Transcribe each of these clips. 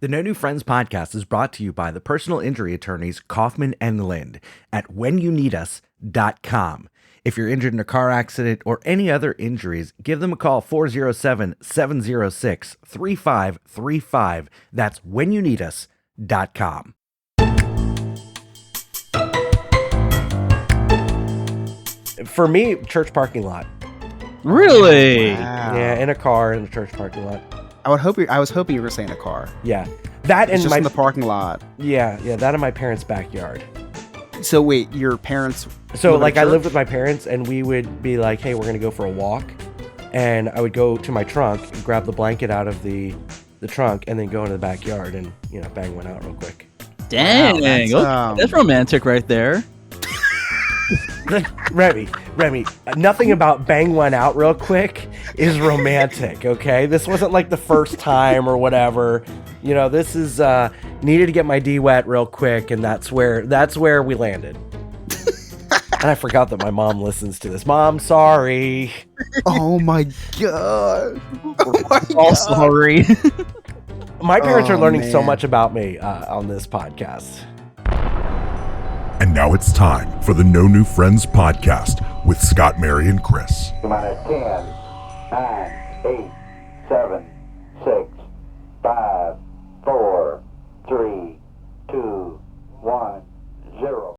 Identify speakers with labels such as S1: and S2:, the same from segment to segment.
S1: The No New Friends podcast is brought to you by the personal injury attorneys Kaufman and Lind at whenyouneedus.com. If you're injured in a car accident or any other injuries, give them a call 407-706-3535. That's whenyouneedus.com. For me, church parking lot.
S2: Really?
S3: Wow.
S1: Yeah, in a car in a church parking lot.
S3: I was hoping you were saying a car.
S1: Yeah. That
S3: It's
S1: and
S3: just
S1: my
S3: in the parking lot.
S1: yeah, that in my parents' backyard.
S3: So wait, your parents?
S1: So
S3: live at
S1: like
S3: a
S1: I lived
S3: church?
S1: with my parents and we would be like, hey, we're gonna go for a walk. And I would go to my trunk and grab the blanket out of the trunk and then go into the backyard and, bang one out real quick.
S2: Dang,
S3: that's,
S2: that's romantic right there.
S1: Remy, nothing about bang one out real quick is romantic, okay? This wasn't like the first time or whatever. This is needed to get my D wet real quick, and that's where we landed. And I forgot that my mom listens to this. Mom, sorry.
S3: Oh my god. Oh my
S2: All
S3: God.
S2: sorry.
S1: My parents are
S3: Oh,
S1: learning so
S3: man.
S1: much about me on this podcast.
S4: And now it's time for the No New Friends podcast with Scott, Mary, and Chris.
S5: Come on at 10, 9, 8, 7, 6, 5, 4, 3, 2, 1, 0.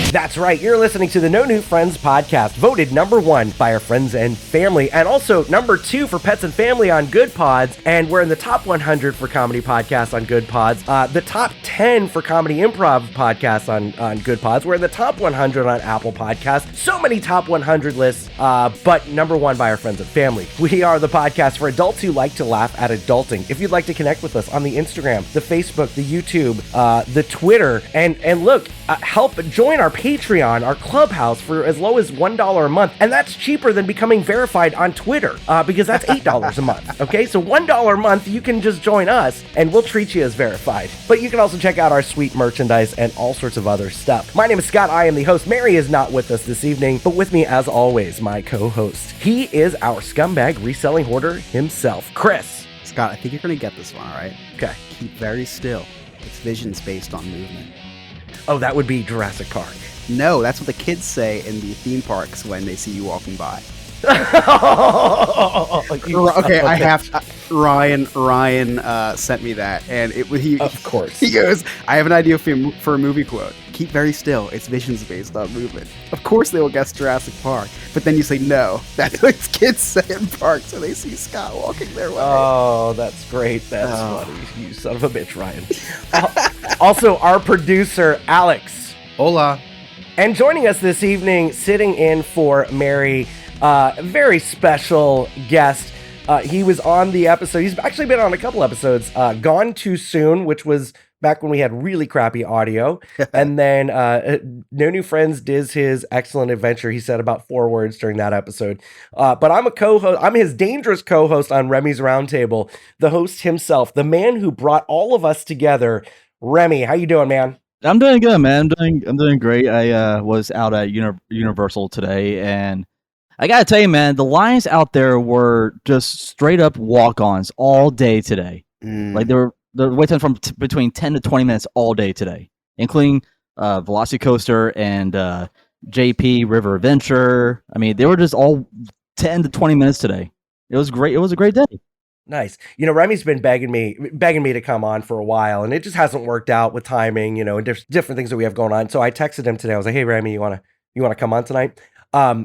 S1: That's right. You're listening to the No New Friends podcast, voted number 1 by our friends and family, and also number 2 for pets and family on Good Pods. And we're in the top 100 for comedy podcasts on Good Pods, the top 10 for comedy improv podcasts on Good Pods. We're in the top 100 on Apple Podcasts. So many top 100 lists, but number 1 by our friends and family. We are the podcast for adults who like to laugh at adulting. If you'd like to connect with us on the Instagram, the Facebook, the YouTube, the Twitter, and look, help join our Patreon, our Clubhouse, for as low as $1 a month. And that's cheaper than becoming verified on Twitter, because that's $8 a month. Okay, so $1 a month, you can just join us and we'll treat you as verified. But you can also check out our sweet merchandise and all sorts of other stuff. My name is Scott. I am the host. Mary is not with us this evening, but with me, as always, my co-host. He is our scumbag reselling hoarder himself, Chris.
S3: Scott, I think you're gonna get this one, all right?
S1: Okay.
S3: Keep very still. It's visions based on movement.
S1: Oh, that would be Jurassic Park.
S3: No, that's what the kids say in the theme parks when they see you walking by. Okay, I have Ryan sent me that, and he
S1: Of course.
S3: he goes, I have an idea for a movie quote. Keep very still. It's visions based on movement. Of course they will guess Jurassic Park, but then you say no. That's what kids say in parks when they see Scott walking their way.
S1: Oh, that's great. That's
S3: Oh.
S1: funny. You son of a bitch, Ryan. Also, our producer, Alex.
S3: Hola.
S1: And joining us this evening, sitting in for Mary, a very special guest. He was on the episode. He's actually been on a couple episodes. Gone Too Soon, which was back when we had really crappy audio. And then No New Friends did his excellent adventure. He said about 4 words during that episode. But I'm a co-host. I'm his dangerous co-host on Remy's Roundtable, the host himself, the man who brought all of us together. Remy, how you doing, man?
S2: I'm doing good, man. I'm doing great. I was out at Universal today, and I gotta tell you, man, the lines out there were just straight up walk-ons all day today. Like they're waiting from between 10 to 20 minutes all day today, including Velocicoaster and JP River Adventure. I mean, they were just all 10 to 20 minutes today. It was great. It was a great day.
S1: Nice. Remy's been begging me to come on for a while, and it just hasn't worked out with timing, and different things that we have going on. So I texted him today. I was like, "Hey, Remy, you wanna come on tonight?"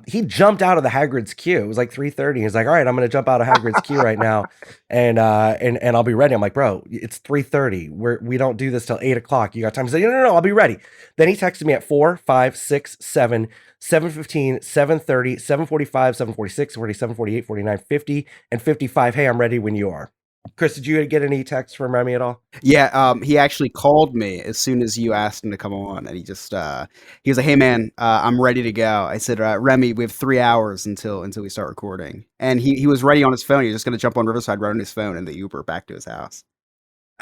S1: He jumped out of the Hagrid's queue. It was like 3:30. He's like, "All right, I'm gonna jump out of Hagrid's queue right now, and I'll be ready." I'm like, "Bro, it's 3:30. We don't do this till 8:00. You got time?" He's like, "No, I'll be ready." Then he texted me at 4, 5, 6, 7, 7:15, 7:30, 7:45, 7:46, 47, 48, 49, 50, and 55. Hey, I'm ready when you are. Chris, did you get any texts from Remy at all?
S3: Yeah, he actually called me as soon as you asked him to come on, and he was like, "Hey man, I'm ready to go." I said, "Remy, we have 3 hours until we start recording," and he was ready on his phone. He was just gonna jump on Riverside right on his phone and the Uber back to his house.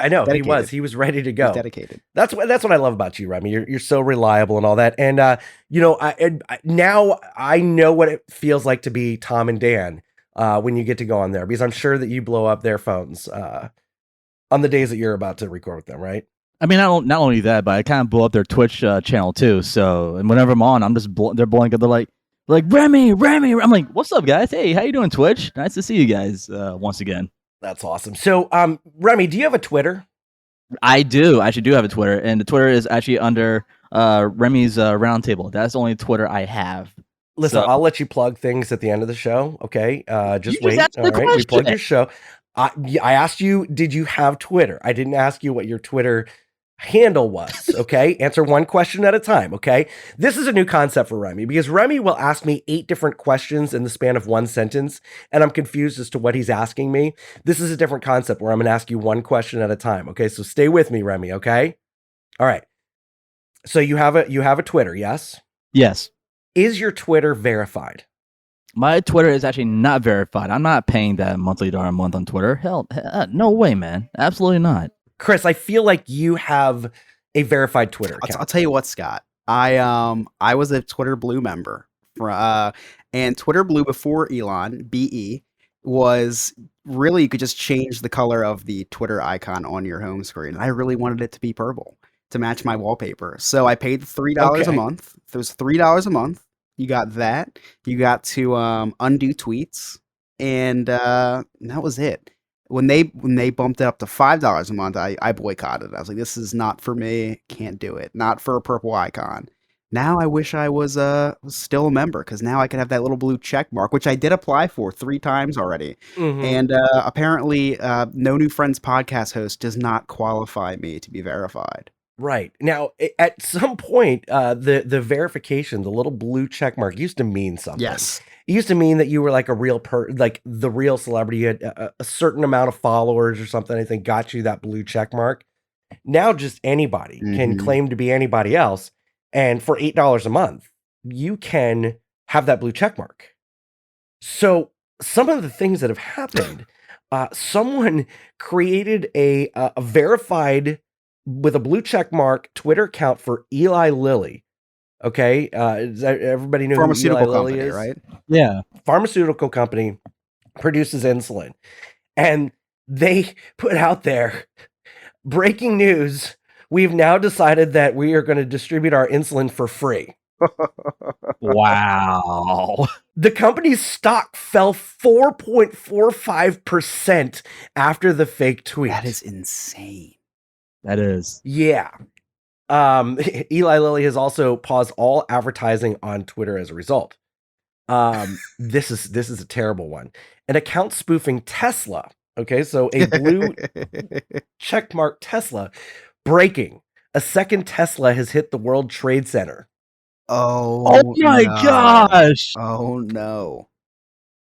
S1: I know
S3: Dedicated.
S1: he was ready to
S3: He's
S1: go.
S3: dedicated.
S1: That's what I love about you, Remy. You're so reliable and all that. And now I know what it feels like to be Tom and Dan when you get to go on there, because I'm sure that you blow up their phones on the days that you're about to record with them, right?
S2: I mean, not only that, but I kind of blow up their Twitch channel too. So, and whenever I'm on, I'm just they're blowing up. They're like Remy. I'm like, what's up, guys? Hey, how you doing, Twitch? Nice to see you guys once again.
S1: That's awesome. So, Remy, do you have a Twitter?
S2: I do. I actually do have a Twitter, and the Twitter is actually under Remy's Roundtable. That's the only Twitter I have.
S1: Listen,
S2: So-
S1: I'll let you plug things at the end of the show. Okay, just
S2: You
S1: wait.
S2: just
S1: All
S2: asked the
S1: right, we plugged
S2: question.
S1: your show. I asked you, did you have Twitter? I didn't ask you what your Twitter handle was. Okay, answer one question at a time. Okay, this is a new concept for Remy, because Remy will ask me 8 different questions in the span of one sentence, and I'm confused as to what he's asking me. This is a different concept where I'm going to ask you one question at a time. Okay, so stay with me, Remy. Okay, all right. So you have a Twitter, yes?
S2: Yes.
S1: Is your Twitter verified?
S2: My Twitter is actually not verified. I'm not paying that monthly dollar a month on Twitter. Hell, no way, man. Absolutely not.
S1: Chris, I feel like you have a verified Twitter account.
S3: I'll tell you what, Scott. I was a Twitter Blue member, and Twitter Blue before Elon BE was really, you could just change the color of the Twitter icon on your home screen. I really wanted it to be purple to match my wallpaper, so I paid $3 a
S1: Okay.
S3: month. It was $3 a month. You got that. You got to undo tweets, and that was it. When they bumped it up to $5 a month, I boycotted. I was like, this is not for me. Can't do it. Not for a purple icon. Now I wish I was still a member, because now I could have that little blue check mark, which I did apply for 3 times already.
S1: Mhm.
S3: And apparently, No New Friends podcast host does not qualify me to be verified.
S1: Right. Now, at some point, the verification, the little blue check mark, used to mean something.
S3: Yes.
S1: It used to mean that you were like a real like the real celebrity. You had a certain amount of followers or something, I think, got you that blue check mark. Now just anybody can
S3: Mhm.
S1: claim to be anybody else. And for $8 a month, you can have that blue check mark. So some of the things that have happened, someone created a verified with a blue check mark Twitter account for Eli Lilly. Okay, everybody knew who Eli
S3: Pharmaceutical
S1: Lilly
S3: company,
S1: is,
S3: right?
S2: Yeah.
S1: Pharmaceutical company, produces insulin, and they put out there, breaking news: we've now decided that we are going to distribute our insulin for free.
S2: Wow.
S1: The company's stock fell 4.45% after the fake tweet.
S3: That is insane.
S2: That is.
S1: Yeah. Eli Lilly has also paused all advertising on Twitter as a result. This is a terrible one. An account spoofing Tesla. Okay, so a blue checkmark Tesla. Breaking. A second Tesla has hit the World Trade Center.
S2: Oh my
S3: no.
S2: gosh.
S3: Oh no.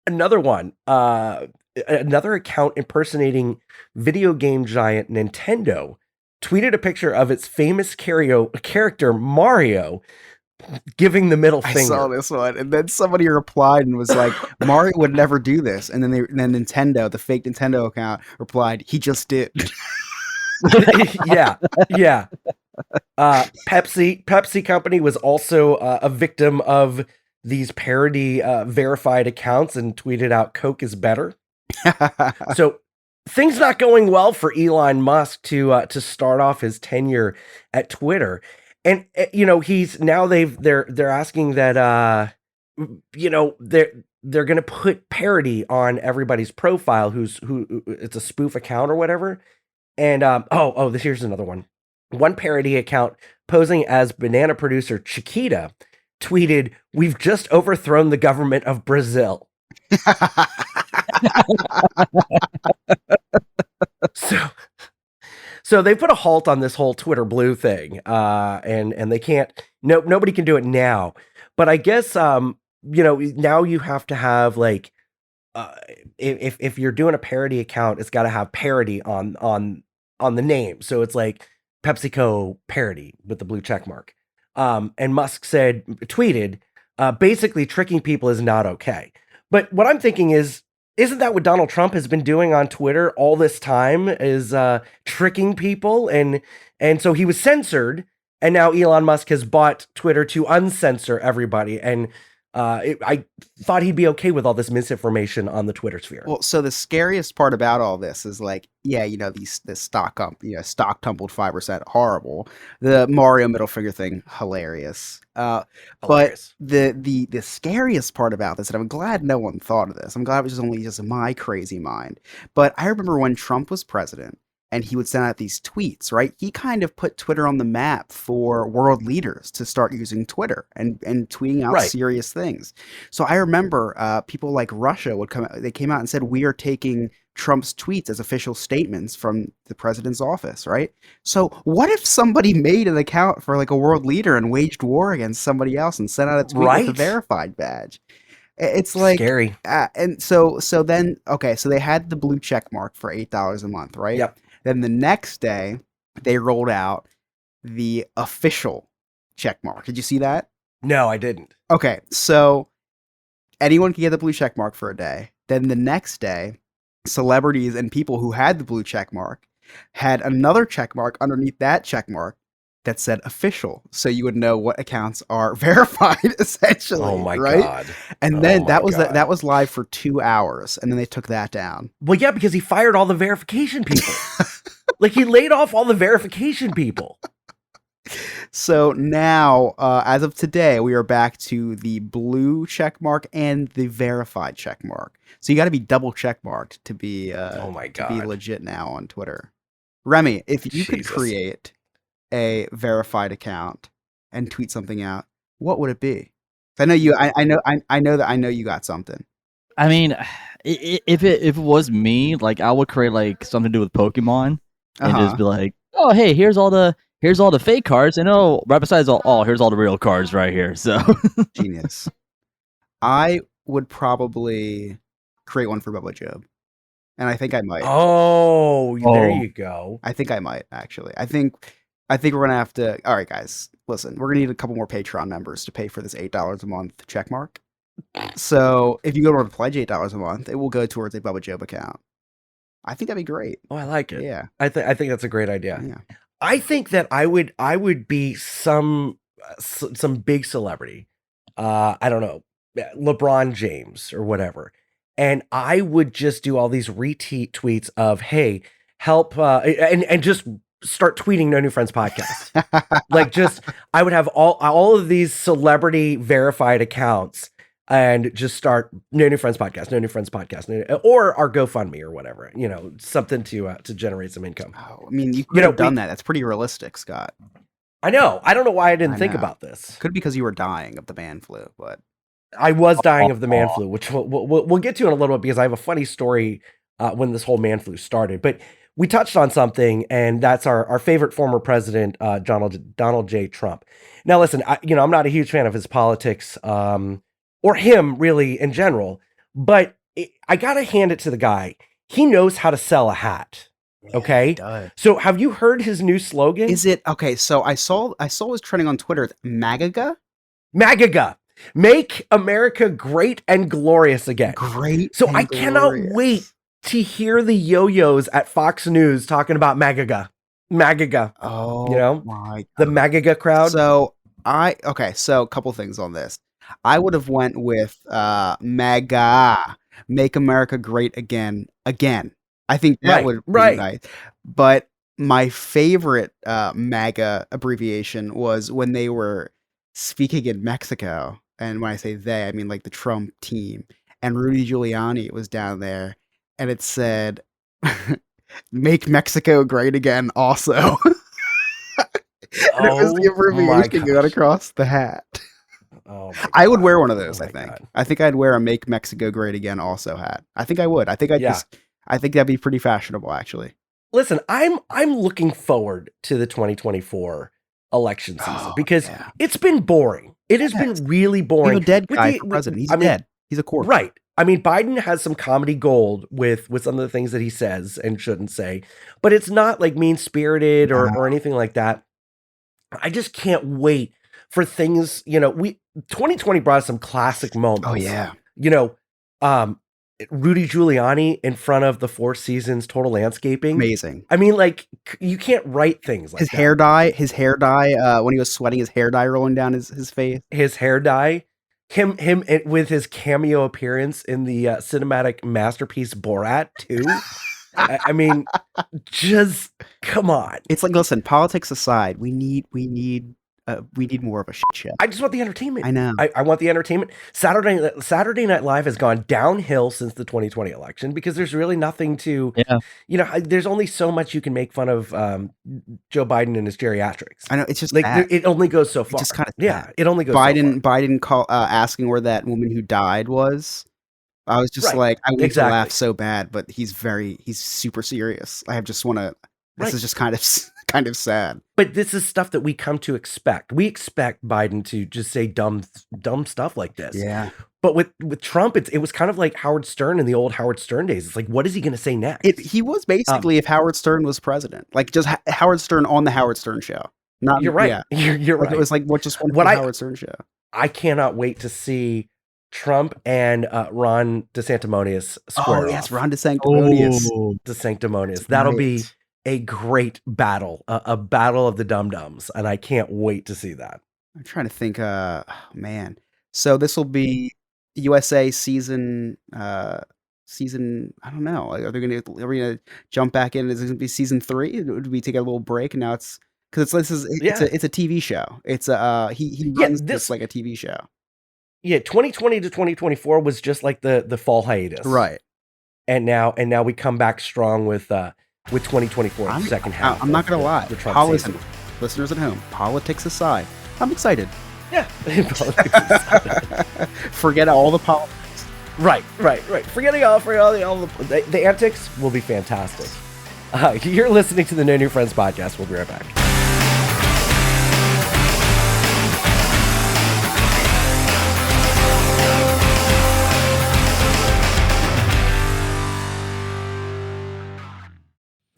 S1: Another one. Another account impersonating video game giant Nintendo tweeted a picture of its famous character Mario giving the middle
S3: I
S1: finger.
S3: saw this one, and then somebody replied and was like, "Mario would never do this." And then Nintendo, the fake Nintendo account, replied, "He just did."
S1: yeah. Pepsi company was also a victim of these parody verified accounts and tweeted out Coke is better. So things not going well for Elon Musk to start off his tenure at Twitter. And he's now they're asking that they're going to put parody on everybody's profile who it's a spoof account or whatever. And here's another one. One parody account posing as banana producer Chiquita tweeted, "We've just overthrown the government of Brazil." So they put a halt on this whole Twitter Blue thing, and they can't. Nobody can do it now. But I guess now you have to have like, if you're doing a parody account, it's got to have parody on the name. So it's like PepsiCo parody with the blue check mark. And Musk tweeted, basically tricking people is not okay. But what I'm thinking is, isn't that what Donald Trump has been doing on Twitter all this time? Is tricking people, and so he was censored, and now Elon Musk has bought Twitter to uncensor everybody, and I thought he'd be okay with all this misinformation on the Twitter sphere.
S3: Well, so the scariest part about all this is like, yeah, this stock tumbled 5%, horrible. The Mario middle finger thing, hilarious.
S1: Hilarious.
S3: But the scariest part about this, and I'm glad no one thought of this. I'm glad it was only just my crazy mind. But I remember when Trump was president, and he would send out these tweets, right? He kind of put Twitter on the map for world leaders to start using Twitter and tweeting out
S1: Right.
S3: serious things. So I remember people like Russia they came out and said, we are taking Trump's tweets as official statements from the president's office, right? So what if somebody made an account for like a world leader and waged war against somebody else and sent out a tweet with
S1: Right.
S3: a verified badge? It's like,
S1: Scary.
S3: and so then, okay, so they had the blue check mark for $8 a month, right?
S1: Yep.
S3: Then the next day, they rolled out the official check mark. Did you see that?
S1: No, I didn't.
S3: Okay, so anyone can get the blue check mark for a day. Then the next day, celebrities and people who had the blue check mark had another check mark underneath that check mark that said official, so you would know what accounts are verified, essentially.
S1: Oh my
S3: right?
S1: God.
S3: And
S1: Oh
S3: then
S1: my
S3: that was
S1: God.
S3: that was live for 2 hours, and then they took that down.
S1: Well, yeah, because he fired all the verification people. Like, he laid off all the verification people.
S3: So now, as of today, we are back to the blue check mark and the verified check mark. So you got to be double check marked to be
S1: Oh my
S3: to be
S1: God.
S3: legit now on Twitter. Remy, if you could
S1: Jesus.
S3: create a verified account and tweet something out, what would it be? I know you. I know you got something.
S2: I mean, if it was me, like I would create like something to do with Pokemon and just be like, oh hey, here's all the fake cards, and right besides here's all the real cards right here. So
S3: Genius. I would probably create one for Bubba Job, and I think I might.
S1: Oh, there
S2: Oh.
S1: you go.
S3: I think I might actually. I think we're gonna have to. All right, guys, listen. We're gonna need a couple more Patreon members to pay for this $8 a month check mark. So if you go to pledge $8 a month, it will go towards a Bubba Job account. I think that'd be great.
S1: Oh, I like it.
S3: Yeah,
S1: I think that's a great idea.
S3: yeah.
S1: I think that I would be some big celebrity. I don't know, LeBron James or whatever. And I would just do all these retweets of, hey, help, and just start tweeting No New Friends podcast. Like, just, I would have all of these celebrity verified accounts and just start No New Friends podcast, No New Friends podcast, or our GoFundMe or whatever, something to generate some income.
S3: Oh, I mean, you could have done that. That's pretty realistic, Scott.
S1: I know. I don't know why I didn't
S3: I
S1: think
S3: know.
S1: about this.
S3: Could be because you were dying of the man flu, but
S1: I was dying of the man flu, which we'll get to in a little bit because I have a funny story when this whole man flu started. But we touched on something, and that's our favorite former president, Donald J. Trump. Now, listen, I'm not a huge fan of his politics or him really in general, but I got to hand it to the guy. He knows how to sell a hat. Okay.
S3: he does.
S1: So have you heard his new slogan?
S3: Is it okay? So I saw it was trending on Twitter. It's MAGA.
S1: MAGA. Make America great and glorious again.
S3: Great.
S1: So
S3: and
S1: I cannot
S3: glorious.
S1: wait to hear the yo-yos at Fox News talking about MAGA.
S3: Oh,
S1: You know,
S3: my
S1: the MAGA crowd.
S3: So so a couple things on this. I would have went with MAGA, Make America Great Again. I think that would be nice. But my favorite MAGA abbreviation was when they were speaking in Mexico, and when I say they, I mean like the Trump team, and Rudy Giuliani was down there, and it said, "Make Mexico Great Again." Also. And it was the abbreviation going across the hat.
S1: Oh,
S3: I would wear one of those,
S1: Oh
S3: I
S1: my
S3: think.
S1: God.
S3: I think I'd wear a Make Mexico Great Again also hat. I think I would. I think I think that'd be pretty fashionable, actually.
S1: Listen, I'm looking forward to the 2024 election season because
S3: yeah.
S1: it's been boring. It has been really
S3: We
S1: boring.
S3: have a dead
S1: With
S3: guy
S1: the-
S3: for president. He's
S1: I mean,
S3: dead. He's a corpse.
S1: Right. I mean, Biden has some comedy gold with some of the things that he says and shouldn't say, but it's not like mean-spirited or anything like that. I just can't wait for things, 2020 brought us some classic moments.
S3: Oh, yeah.
S1: Rudy Giuliani in front of the Four Seasons Total Landscaping.
S3: Amazing.
S1: I mean, like, you can't write things like
S3: His
S1: that.
S3: his hair dye, when he was sweating, his hair dye rolling down his face.
S1: His hair dye, him with his cameo appearance in the cinematic masterpiece Borat 2. I mean, just come on.
S3: It's like, listen, politics aside, we need more of a shit show.
S1: I just want the entertainment.
S3: I know.
S1: I want the entertainment. Saturday Night Live has gone downhill since the 2020 election because there's really nothing to, there's only so much you can make fun of Joe Biden and his geriatrics.
S3: I know, it's just
S1: like
S3: sad.
S1: it only goes so far.
S3: It's just kind of
S1: it only goes so far.
S3: Biden asking where that woman who died was. I was just like, I want to laugh so bad, but he's super serious. I just want to. This is just kind of sad.
S1: But this is stuff that we come to expect. We expect Biden to just say dumb stuff like this.
S3: Yeah.
S1: But with Trump, it was kind of like Howard Stern in the old Howard Stern days. It's like, what is he going to say next?
S3: He was basically if Howard Stern was president, like just Howard Stern on the Howard Stern show. Not
S1: you're right.
S3: Yeah.
S1: You're
S3: like
S1: right.
S3: It was like what Howard Stern show.
S1: I cannot wait to see Trump and Ron DeSanctimonious square.
S3: Oh yes, Ron DeSanctimonious.
S1: DeSanctimonious. That'll be a great battle, a battle of the dum-dums, and I can't wait to see that.
S3: I'm trying to think. Man. So this will be USA season. I don't know. Are we gonna jump back in? Is it gonna be season 3? Would we take a little break? And now it's because it's a TV show. It's he runs this like a TV show.
S1: Yeah, 2020 to 2024 was just like the fall hiatus,
S3: right?
S1: And now we come back strong with 2024 second half.
S3: I'm not gonna lie.
S1: Listen,
S3: listeners at home, politics aside, I'm excited.
S1: Yeah.
S3: Forget all the politics.
S1: Right. Forgetting all the antics will be fantastic. You're listening to the No New Friends podcast. We'll be right back.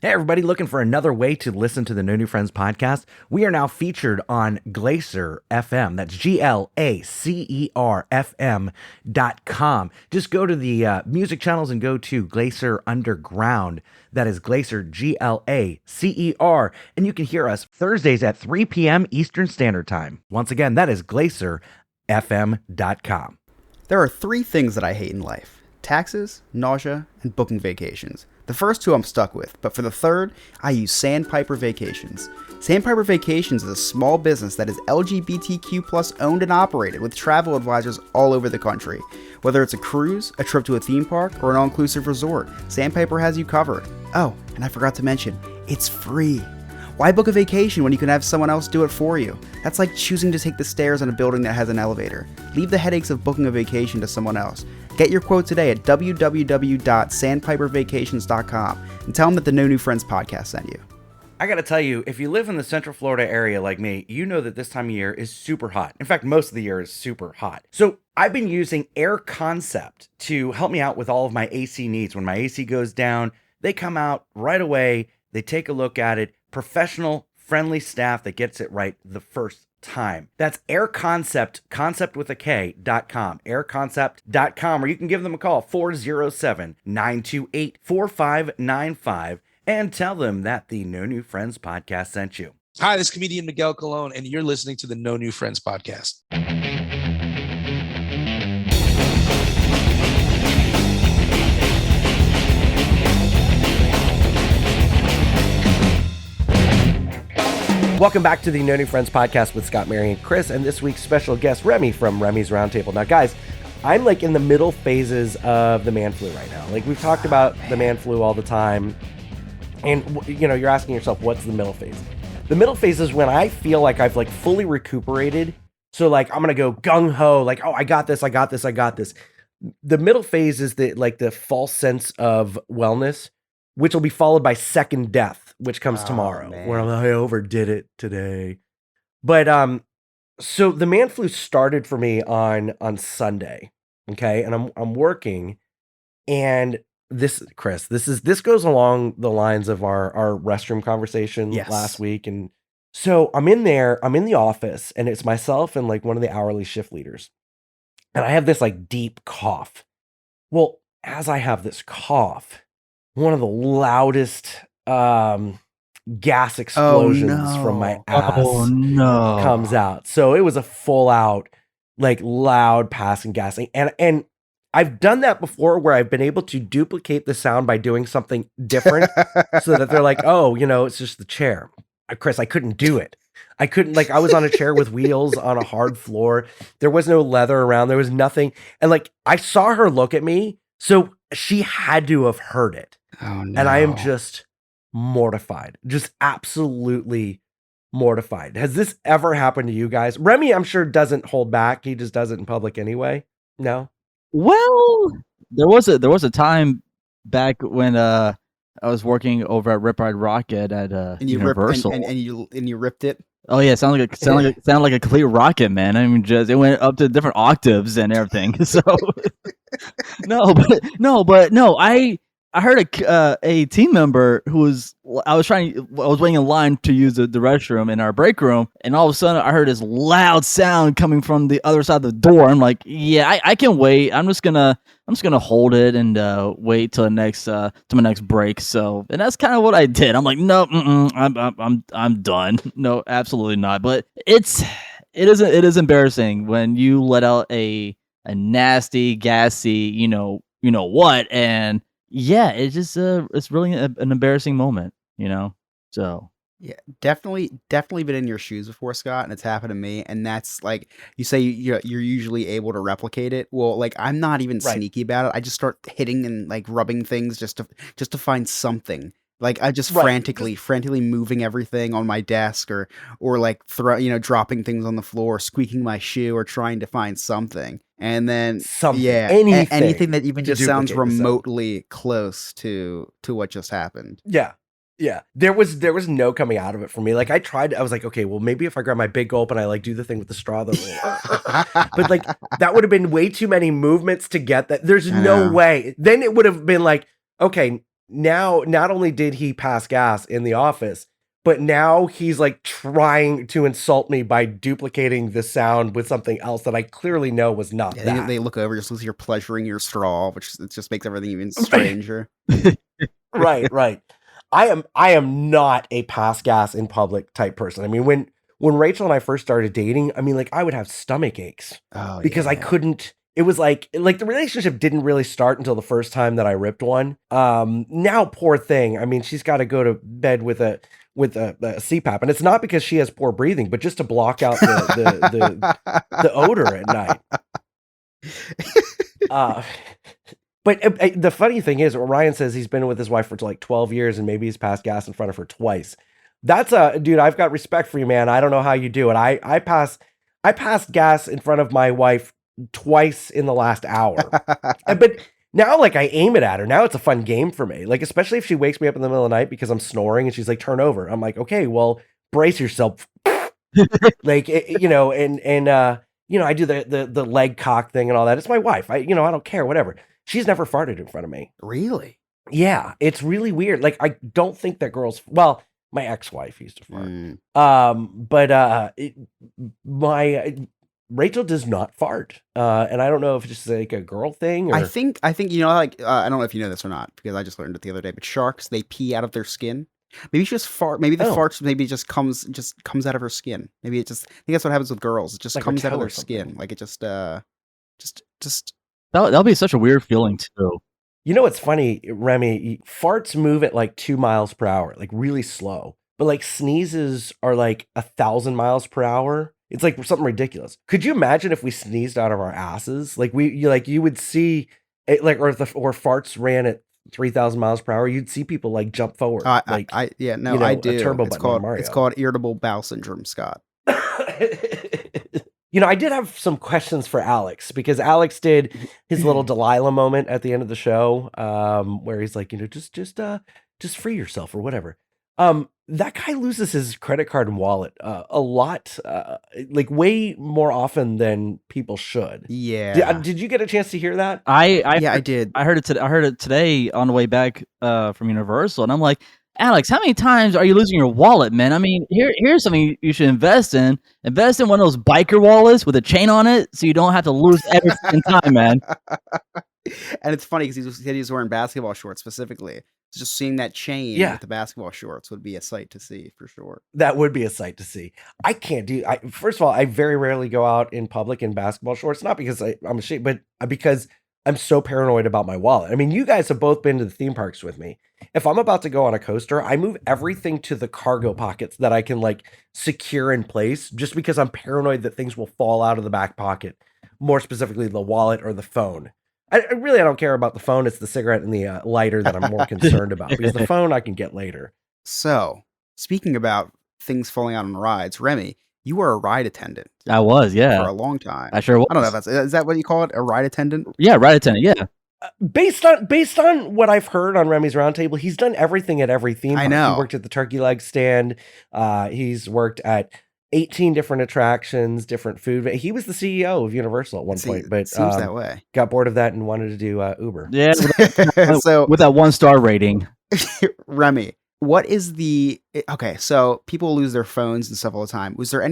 S1: Hey, everybody, looking for another way to listen to the No New Friends podcast? We are now featured on Glacier FM. That's GLACER FM.com. Just go to the music channels and go to Glacier Underground. That is Glacier, GLACER. And you can hear us Thursdays at 3 p.m. Eastern Standard Time. Once again, that is GlacierFM.com.
S3: There are 3 things that I hate in life: taxes, nausea, and booking vacations. The first 2 I'm stuck with, but for the third, I use Sandpiper Vacations. Sandpiper Vacations is a small business that is LGBTQ+ owned and operated with travel advisors all over the country. Whether it's a cruise, a trip to a theme park, or an all-inclusive resort, Sandpiper has you covered. Oh, and I forgot to mention, it's free. Why book a vacation when you can have someone else do it for you? That's like choosing to take the stairs in a building that has an elevator. Leave the headaches of booking a vacation to someone else. Get your quote today at www.sandpipervacations.com and tell them that the No New Friends podcast sent you.
S1: I gotta tell you, if you live in the Central Florida area like me, you know that this time of year is super hot. In fact, most of the year is super hot. So I've been using Air Concept to help me out with all of my AC needs. When my AC goes down, they come out right away. They take a look at it. Professional, friendly staff that gets it right the first time. That's Air Concept, concept with a K.com, airconcept.com, or you can give them a call, 407-928-4595, and tell them that the No New Friends podcast sent you.
S6: Hi, this is comedian Miguel Colon, and you're listening to the No New Friends podcast.
S1: Welcome back to the No New Friends podcast with Scott, Mary, and Chris, and this week's special guest, Remy from Remy's Roundtable. Now, guys, I'm like in the middle phases of the man flu right now. Like, we've talked about the man flu all the time, and you know, you're asking yourself, what's the middle phase? The middle phase is when I feel like I've like fully recuperated. So like, I'm gonna go gung ho, like, oh, I got this. The middle phase is the false sense of wellness, which will be followed by second death, which comes tomorrow,
S3: man.
S1: where I'm like, I overdid it today. But so the man flu started for me on Sunday, okay, and I'm working, and this goes along the lines of our restroom conversation last week, and so I'm in the office, and it's myself and like one of the hourly shift leaders, and I have this like deep cough. Well, as I have this cough, one of the loudest gas explosions from my ass
S2: Oh no!
S1: comes out. So it was a full out, like loud passing gassing. And I've done that before where I've been able to duplicate the sound by doing something different so that they're like, oh, it's just the chair. Chris, I couldn't do it. I couldn't, like, I was on a chair with wheels on a hard floor. There was no leather around. There was nothing. And like, I saw her look at me. So she had to have heard it.
S3: Oh, no.
S1: And I am just mortified, just absolutely mortified. Has this ever happened to you guys? Remy, I'm sure, doesn't hold back. He just does it in public anyway. No?
S2: Well, there was a time back when I was working over at Rip Ride Rocket at
S3: and you
S2: Universal.
S3: and you ripped it.
S2: Oh yeah, sounded like a complete rocket, man. I mean, just it went up to different octaves and everything. So no, but I heard a team member who I was waiting in line to use the restroom in our break room, and all of a sudden I heard this loud sound coming from the other side of the door. I'm like, yeah, I can wait. I'm just gonna hold it and wait till to my next break. So, and that's kind of what I did. I'm like, no, I'm done. No, absolutely not. But it is embarrassing when you let out a nasty, gassy, you know what, and yeah, it's just it's really an embarrassing moment, So
S3: Yeah, definitely been in your shoes before, Scott, and it's happened to me. And that's like you say, you're usually able to replicate it. Well, like I'm not even
S1: Right.
S3: sneaky about it. I just start hitting and like rubbing things just to find something. Like I just
S1: Right.
S3: frantically moving everything on my desk, or like dropping things on the floor, squeaking my shoe, or trying to find something. And then
S1: Something,
S3: yeah, anything that even
S1: to
S3: just sounds
S1: duplicate the sound.
S3: remotely close to what just happened.
S1: Yeah. Yeah. There was no coming out of it for me. Like I was like, okay, well maybe if I grab my big gulp and I like do the thing with the straw, but like that would have been way too many movements to get that. There's
S3: I
S1: no
S3: know.
S1: way. Then it would have been like, okay, now not only did he pass gas in the office, but now he's like trying to insult me by duplicating the sound with something else that I clearly know was not
S3: Yeah,
S1: that.
S3: they look over just as you're pleasuring your straw, which it just makes everything even stranger.
S1: Right. I am not a pass gas in public type person. I mean, when Rachel and I first started dating, I mean, like I would have stomach aches
S3: Oh,
S1: because I
S3: yeah.
S1: couldn't. It was like the relationship didn't really start until the first time that I ripped one. Now, poor thing. I mean, she's got to go to bed with a CPAP, and it's not because she has poor breathing, but just to block out the odor at night. But the funny thing is, Ryan says he's been with his wife for like 12 years and maybe he's passed gas in front of her twice. That's dude, I've got respect for you, man. I don't know how you do it. I passed gas in front of my wife twice in the last hour. But now, like, I aim it at her. Now it's a fun game for me. Like, especially if she wakes me up in the middle of the night because I'm snoring and she's like, turn over. I'm like, okay, well, brace yourself. Like, and I do the leg cock thing and all that. It's my wife. I don't care, whatever. She's never farted in front of me.
S3: Really?
S1: Yeah, it's really weird. Like, I don't think that girls, well, my ex-wife used to fart. Rachel does not fart. And I don't know if it's just like a girl thing or
S3: I think I don't know if you know this or not, because I just learned it the other day, but sharks, they pee out of their skin. Maybe she just fart. Maybe the farts just comes out of her skin. Maybe it just. I think that's what happens with girls. It just
S1: Like
S3: comes out of
S1: Raquel or
S3: their skin. Like it just.
S2: that'll be such a weird feeling too.
S1: You know what's funny, Remy? Farts move at like 2 miles per hour, like really slow. But like sneezes are like 1,000 miles per hour. It's like something ridiculous. Could you imagine if we sneezed out of our asses? Like you would see it, like, or farts ran at 3,000 miles per hour. You'd see people like jump forward.
S3: I do.
S1: A turbo
S3: It's
S1: button on
S3: called
S1: Mario.
S3: irritable bowel syndrome, Scott.
S1: I did have some questions for Alex because Alex did his little Delilah moment at the end of the show, where he's like, just free yourself or whatever. That guy loses his credit card and wallet a lot, like way more often than people should.
S3: Yeah.
S1: Did you get a chance to hear that?
S3: I did.
S2: I heard it today on the way back from Universal, and I'm like, Alex, how many times are you losing your wallet, man? I mean, here's something you should invest in. Invest in one of those biker wallets with a chain on it, so you don't have to lose every fucking time, man.
S3: And it's funny because he said he was wearing basketball shorts specifically. So just seeing that chain
S1: Yeah.
S3: with the basketball shorts would be a sight to see for sure.
S1: That would be a sight to see. I can't do. First of all, I very rarely go out in public in basketball shorts. Not because I'm ashamed, but because I'm so paranoid about my wallet. I mean, you guys have both been to the theme parks with me. If I'm about to go on a coaster, I move everything to the cargo pockets that I can like secure in place, just because I'm paranoid that things will fall out of the back pocket. More specifically, the wallet or the phone. I don't care about the phone. It's the cigarette and the lighter that I'm more concerned about, because the phone I can get later.
S3: So, speaking about things falling out on rides, Remy, you were a ride attendant
S2: I was,
S3: for
S2: yeah.
S3: a long time.
S2: I sure was.
S3: I don't know if is that what you call it, a ride attendant?
S2: Yeah, ride attendant. Yeah.
S1: Based on what I've heard on Remy's Roundtable, he's done everything at every theme park.
S3: I know.
S1: He worked at the turkey leg stand. He's worked at 18 different attractions, different food. He was the CEO of Universal at one point, but
S3: seems that way.
S1: got bored of that and wanted to do Uber.
S2: Yeah.
S3: So,
S2: With that 1-star rating.
S3: Remy, what is okay? So people lose their phones and stuff all the time. Was there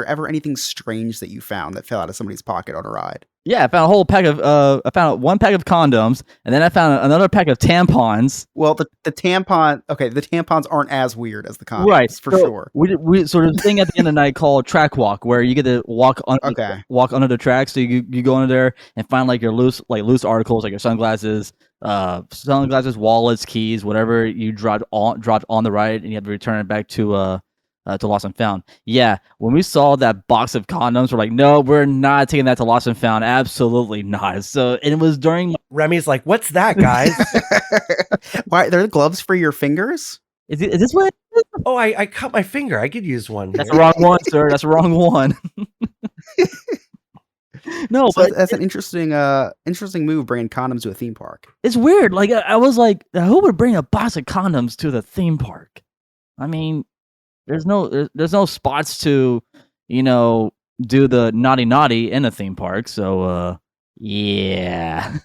S3: ever anything strange that you found that fell out of somebody's pocket on a ride?
S2: Yeah, I found a whole pack of I found one pack of condoms, and then I found another pack of tampons.
S3: Well, the tampon. Okay, the tampons aren't as weird as the condoms,
S2: Right,
S3: for
S2: so
S3: sure.
S2: We sort of thing at the end of the night called track walk, where you get to walk
S3: Okay.
S2: walk under the track. So you go under there and find like your loose articles, like your sunglasses, wallets, keys, whatever you dropped on the ride, and you have to return it back to Lost and Found. Yeah, when we saw that box of condoms, we're like, no, we're not taking that to Lost and Found. Absolutely not. So and it was during.
S1: Remy's like, "What's that, guys?"
S3: Why? There are gloves for your fingers?
S2: Is this what?
S1: Oh, I cut my finger. I could use one.
S2: That's
S1: here.
S2: the wrong one, sir. That's the wrong one. No,
S3: So
S2: but
S3: that's an interesting move, bringing condoms to a theme park.
S2: it's weird. Like I was like, who would bring a box of condoms to the theme park? I mean, there's no spots to, do the naughty in a theme park. So yeah.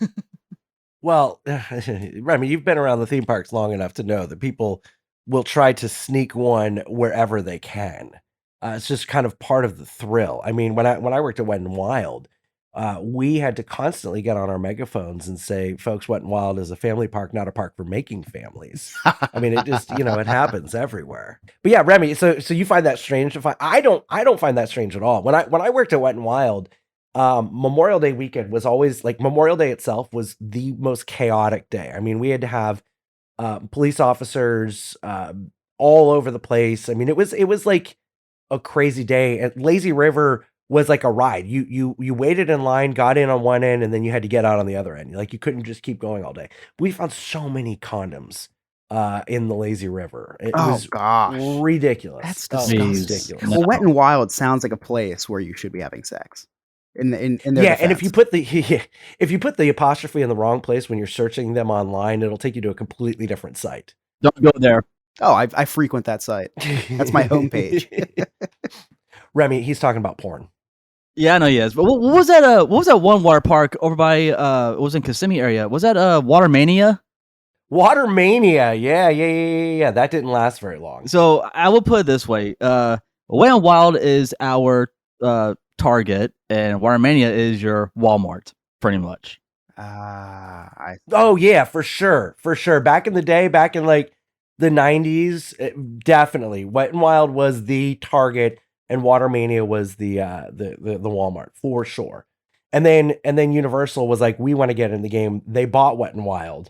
S1: Well, Remy, you've been around the theme parks long enough to know that people will try to sneak one wherever they can. It's just kind of part of the thrill. I mean, when I worked at Wet 'n Wild, we had to constantly get on our megaphones and say, "Folks, Wet 'n Wild is a family park, not a park for making families." I mean, it just it happens everywhere. But yeah, Remy, so you find that strange to find? I don't find that strange at all. When I worked at Wet 'n Wild, Memorial Day weekend was always like Memorial Day itself was the most chaotic day. I mean, we had to have police officers all over the place. I mean, it was like a crazy day. And Lazy River was like a ride. You waited in line, got in on one end, and then you had to get out on the other end. Like you couldn't just keep going all day. We found so many condoms in the Lazy River. It was
S3: gosh,
S1: ridiculous.
S3: that's
S1: Oh,
S3: disgusting.
S1: ridiculous.
S2: No.
S3: Well, Wet 'n Wild sounds like a place where you should be having sex. In their
S1: Yeah, and if you
S3: defense.
S1: put the apostrophe in the wrong place when you're searching them online, it'll take you to a completely different site.
S2: Don't go there.
S3: Oh, I frequent that site. That's my homepage.
S1: Remy, he's talking about porn.
S2: Yeah, I know he is. But what was that? What was that one water park over by? It was in Kissimmee area. Was that Watermania?
S1: Water Mania. Yeah. That didn't last very long.
S2: So I will put it this way: Wet 'n Wild is our Target, and Watermania is your Walmart, pretty much.
S1: Oh yeah, for sure. Back in the day, back in like the 90s, definitely Wet 'n Wild was the Target, and Watermania was the Walmart for sure. And then Universal was like, we want to get in the game. They bought Wet 'n Wild,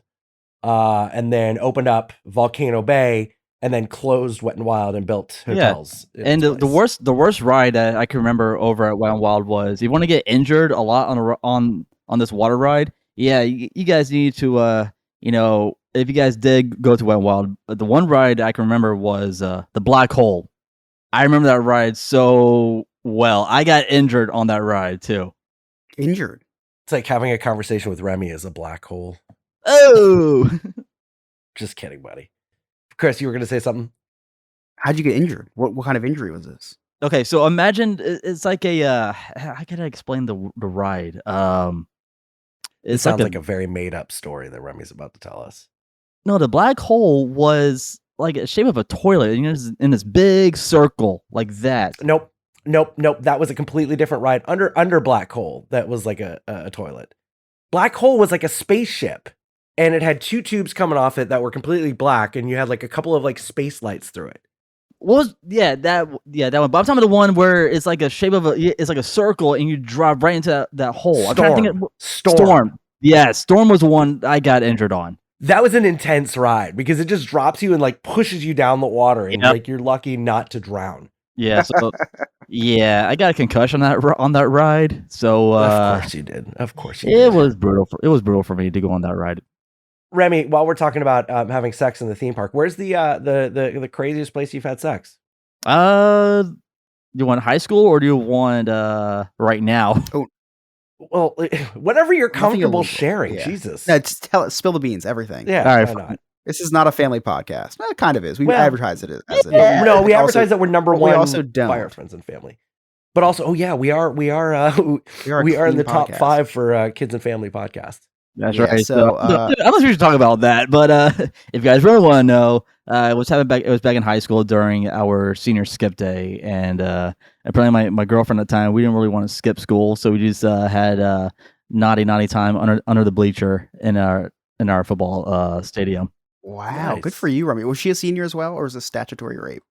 S1: and then opened up Volcano Bay, and then closed Wet 'n Wild and built hotels. in
S2: And
S1: its place.
S2: the worst ride that I can remember over at Wet 'n Wild was, you want to get injured a lot on this water ride. Yeah, you guys need to if you guys did go to Wet 'n Wild, the one ride I can remember was the Black Hole. I remember that ride so well. I got injured on that ride too.
S3: Injured.
S1: It's like having a conversation with Remy is a black hole.
S2: Oh.
S1: Just kidding, buddy. Chris, you were going to say something?
S3: How'd you get injured? What kind of injury was this?
S2: Okay, so imagine it's like a how can I explain the ride?
S1: It
S2: It's
S1: sounds
S2: like
S1: like a very made up story that Remy's about to tell us.
S2: no, the black hole was like a shape of a toilet, in this big circle like that.
S1: Nope. That was a completely different ride under Black Hole. That was like a toilet. Black hole was like a spaceship, and it had 2 tubes coming off it that were completely black, and you had like a couple of like space lights through it.
S2: That one. But I'm talking about the one where it's like a shape of it's like a circle, and you drive right into that hole. I'm trying to think of Storm. Yeah, Storm was the one I got injured on.
S1: That was an intense ride because it just drops you and like pushes you down the water, and like you're lucky not to drown.
S2: Yeah, so yeah, I got a concussion on that ride. So
S1: of course you did. Of course you did.
S2: It was brutal. It was brutal for me to go on that ride.
S1: Remy, while we're talking about having sex in the theme park, where's the craziest place you've had sex?
S2: Do you want high school or do you want right now?
S3: Oh,
S1: well, whatever you're comfortable
S3: illegal.
S1: sharing.
S3: Yeah.
S1: Jesus.
S3: No, spill the beans. Everything.
S1: Yeah.
S2: All right,
S1: Why not?
S3: This is not a family podcast. Well, it kind of is. We advertise it as it.
S1: No, we advertise
S3: Also,
S1: that we're number
S3: we
S1: one.
S3: also don't.
S1: By our friends and family. But also, we are
S3: We are
S1: in the
S3: clean
S1: top
S3: podcast.
S1: 5 for kids and family podcasts.
S2: That's
S3: Yeah,
S2: right.
S3: so,
S2: I'm not sure we should talk about that, but if you guys really want to know, it was back in high school during our senior skip day, and apparently my girlfriend at the time, we didn't really want to skip school, so we just had naughty time under the bleacher in our football stadium.
S3: Wow,
S1: Nice.
S3: good for you, Remy. Was she a senior as well, or was it statutory rape?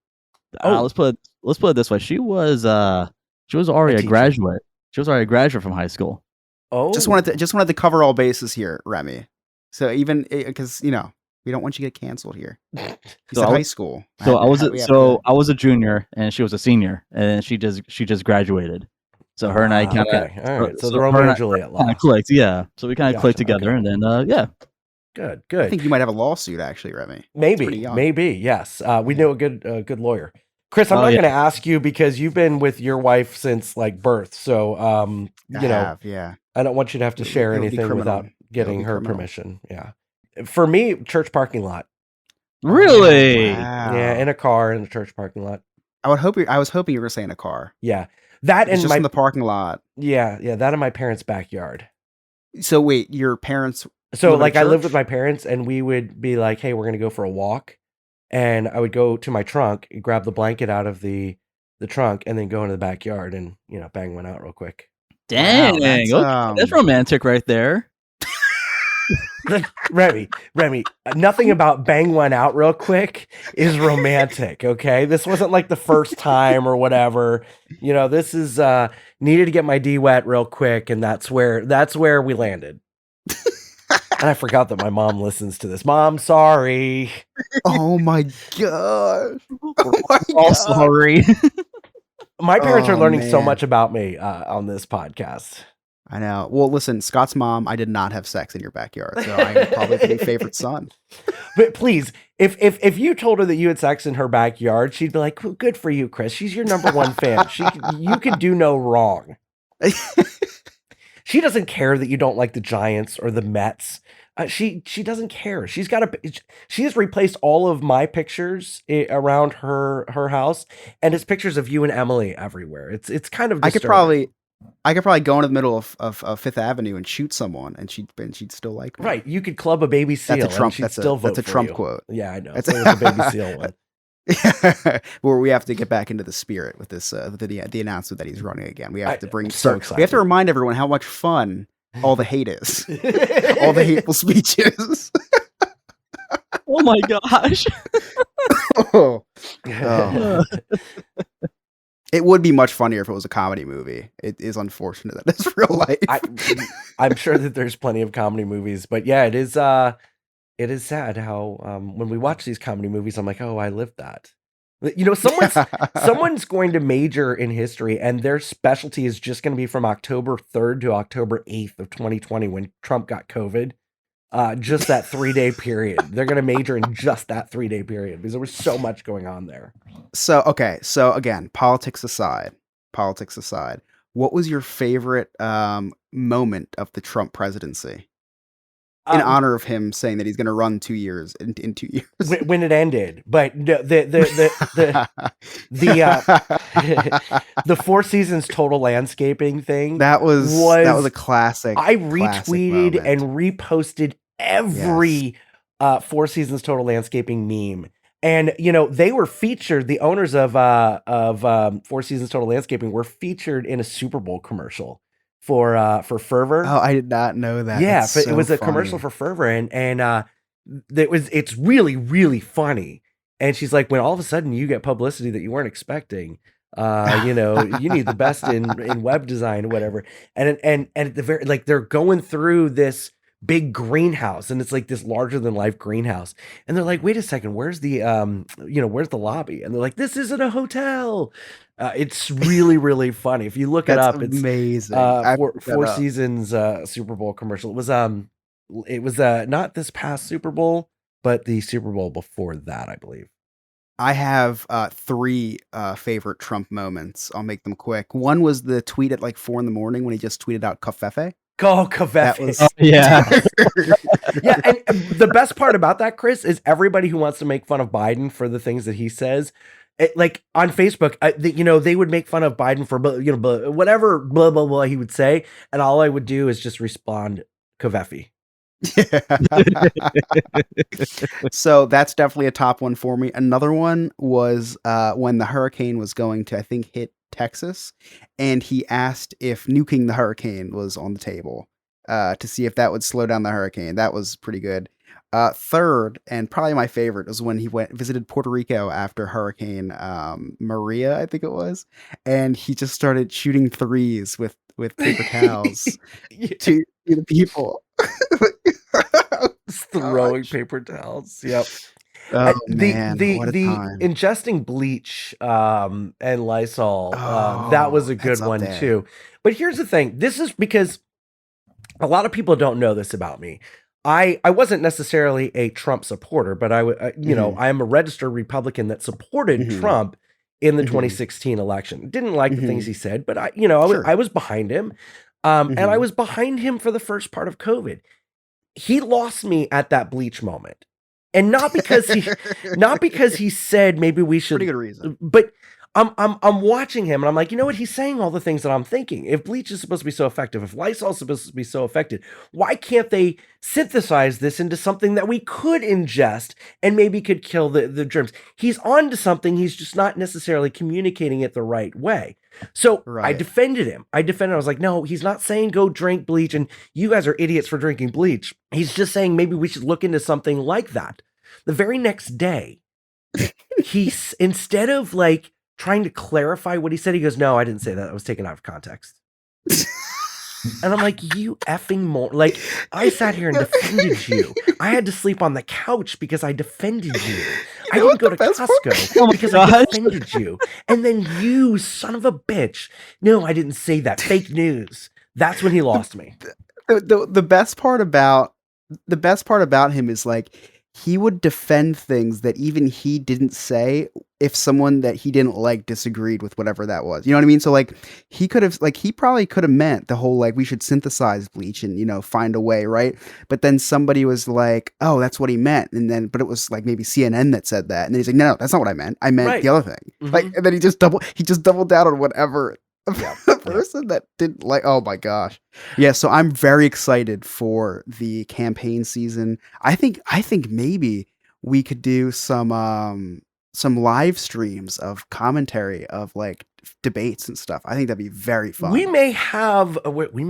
S2: Let's put it this way: she was already a
S1: teacher.
S2: graduate. She was already a graduate from high school.
S1: Oh,
S3: Just wanted to cover all bases here, Remy. So even because we don't want you to get canceled here. You
S2: So
S3: said
S2: I
S3: high
S2: was-
S3: school.
S2: So I was
S3: We have to-
S2: I was a junior and she was a senior, and she just graduated. So her and I kind of
S1: okay. All right. So
S2: so
S1: the
S2: her
S1: Romeo
S2: and
S1: and
S2: I
S1: Juliet
S2: kind
S1: law.
S2: of clicked. Yeah. So we kind of clicked
S1: Gotcha,
S2: together,
S1: okay.
S2: and then yeah.
S1: Good.
S3: I think you might have a lawsuit, actually, Remy. pretty young.
S1: Maybe. Yes. We know a good lawyer. Chris, I'm
S2: Oh,
S1: not
S2: yeah.
S1: going to ask you because you've been with your wife since like birth. So,
S3: Yeah.
S1: I don't want you to have to share
S3: It'll be
S1: anything
S3: criminal.
S1: without getting
S3: be
S1: her
S3: criminal.
S1: permission. Yeah. For me, church parking lot.
S2: Really?
S3: Wow.
S1: Yeah, in a car in a church parking lot.
S3: I was hoping you were saying a car.
S1: Yeah. That
S3: It's
S1: and
S3: just
S1: my
S3: in the parking lot.
S1: yeah, that in my parents' backyard.
S3: So wait, your parents?
S1: So
S3: Live at
S1: like I lived
S3: church?
S1: with my parents and we would be like, "Hey, we're going to go for a walk." And I would go to my trunk, grab the blanket out of the trunk and then go into the backyard and, bang one out real quick.
S2: Dang,
S3: that's,
S2: okay, that's romantic right there.
S1: Remy, nothing about bang one out real quick is romantic, okay? This wasn't like the first time or whatever. This is needed to get my D wet real quick, and that's where we landed. And I forgot that my mom listens to this. Mom, sorry.
S3: Oh my gosh. Oh my
S2: All
S3: God.
S2: sorry.
S1: My parents are
S3: Oh,
S1: learning so
S3: man.
S1: much about me on this podcast.
S3: I know. Well, listen, Scott's mom, I did not have sex in your backyard, so I'm probably the favorite son.
S1: But please, if you told her that you had sex in her backyard, she'd be like, well, "Good for you, Chris. She's your number one fan. You can do no wrong." She doesn't care that you don't like the Giants or the Mets. She doesn't care. She has replaced all of my pictures around her house, and it's pictures of you and Emily everywhere. It's kind of disturbing.
S3: I could probably go into the middle of Fifth Avenue and shoot someone, and she'd still like me.
S1: Right. You could club a baby seal.
S3: That's a Trump.
S1: And she'd
S3: That's
S1: still
S3: a
S1: vote
S3: that's a
S1: for
S3: Trump
S1: you.
S3: quote.
S1: Yeah, I know.
S3: That's-
S1: So it's a baby seal one.
S3: Where we have to get back into the spirit with this the announcement that he's running again. We have to bring
S1: I'm so
S3: we have
S1: excited.
S3: to remind everyone how much fun all the hate is, all the hateful speeches.
S2: Oh my gosh.
S3: Oh. Oh. It would be much funnier if it was a comedy movie. It is unfortunate that it's real life.
S1: I'm sure that there's plenty of comedy movies, but yeah, it is sad how when we watch these comedy movies, I'm like, oh, I lived that. Someone's going to major in history, and their specialty is just going to be from October 3rd to October 8th of 2020 when Trump got COVID. Just that 3-day period. They're going to major in just that 3-day period because there was so much going on there.
S3: So again, politics aside, what was your favorite moment of the Trump presidency in honor of him saying that he's going to run 2 years in 2 years?
S1: When it ended, but the Four Seasons total landscaping thing
S3: that was a classic.
S1: I
S3: classic
S1: retweeted
S3: moment.
S1: and reposted every Four Seasons total landscaping meme. And they were featured. The owners of Four Seasons Total Landscaping were featured in a Super Bowl commercial for Fervor.
S3: Oh, I did not know that.
S1: Yeah,
S3: That's
S1: but it
S3: so
S1: was a
S3: funny.
S1: commercial for Fervor, and it's really really funny. And she's like, when all of a sudden you get publicity that you weren't expecting, you need the best in web design or whatever. And at the very, like, they're going through this big greenhouse, and it's like this larger than life greenhouse, and they're like, wait a second, where's the where's the lobby? And they're like, this isn't a hotel. It's really really funny. If you look it
S3: That's
S1: up, it's
S3: amazing. I
S1: Four
S3: picked that up.
S1: Seasons Super Bowl commercial. It was not this past Super Bowl, but the Super Bowl before that, I believe.
S3: I have 3 favorite Trump moments. I'll make them quick. One was the tweet at like 4 a.m. when he just tweeted out "Covfefe."
S1: Go
S3: That
S1: Covfefe.
S3: was
S2: Yeah.
S1: Yeah, and the best part about that, Chris, is everybody who wants to make fun of Biden for the things that he says, like on Facebook, they would make fun of Biden for whatever blah blah blah he would say, and all I would do is just respond Covfefe.
S3: So that's definitely a top one for me. Another one was when the hurricane was going to, I think, hit Texas, and he asked if nuking the hurricane was on the table to see if that would slow down the hurricane. That was pretty good. Third, and probably my favorite, was when he visited Puerto Rico after Hurricane Maria, I think it was, and he just started shooting threes with paper towels to the people.
S1: Just throwing paper towels. Yep.
S3: Oh
S1: the
S3: man,
S1: the
S3: what a
S1: the
S3: time.
S1: ingesting bleach and Lysol, that was a good
S3: that's up
S1: one
S3: there.
S1: too. But here's the thing. This is because a lot of people don't know this about me. I wasn't necessarily a Trump supporter, but I am a registered Republican that supported
S3: Mhm.
S1: Trump in the
S3: Mhm.
S1: 2016 election. Didn't like the things
S3: Mhm.
S1: he said, but I
S3: Sure.
S1: was behind him. And I
S3: Mhm.
S1: was behind him for the first part of COVID. He lost me at that bleach moment. And not because he said maybe we should,
S3: Pretty good reason.
S1: but I'm watching him and I'm like, you know what? He's saying all the things that I'm thinking. If bleach is supposed to be so effective, if Lysol is supposed to be so effective, why can't they synthesize this into something that we could ingest and maybe could kill the germs? He's on to something. He's just not necessarily communicating it the right way. So I
S3: Right.
S1: defended him. I was like, no, he's not saying go drink bleach and you guys are idiots for drinking bleach. He's just saying maybe we should look into something like that. The very next day, he's, instead of like trying to clarify what he said, he goes, no, I didn't say that. I was taken out of context. And I'm like, you effing like, I sat here and defended you. I had to sleep on the couch because I defended you. I
S3: know
S1: didn't
S3: what
S1: go
S3: the
S1: to
S3: best part-
S1: Costco
S2: Oh my
S1: because I
S2: gosh.
S1: defended you. And then you, son of a bitch. No, I didn't say that. Fake news. That's when he lost me.
S3: The best part about him is like he would defend things that even he didn't say if someone that he didn't like disagreed with whatever that was. You know what I mean? So like he probably could have meant the whole like we should synthesize bleach and find a way, right? But then somebody was like, "Oh, that's what he meant." But it was like maybe CNN that said that. And then he's like, "No, that's not what I meant. I meant
S1: Right.
S3: the other thing."
S1: Mhm.
S3: Like and then he just doubled down on whatever
S1: Yeah.
S3: the person that didn't like. Oh my gosh. Yeah, so I'm very excited for the campaign season. I think maybe we could do some live streams of commentary of like debates and stuff. I think that'd be very fun.
S1: We may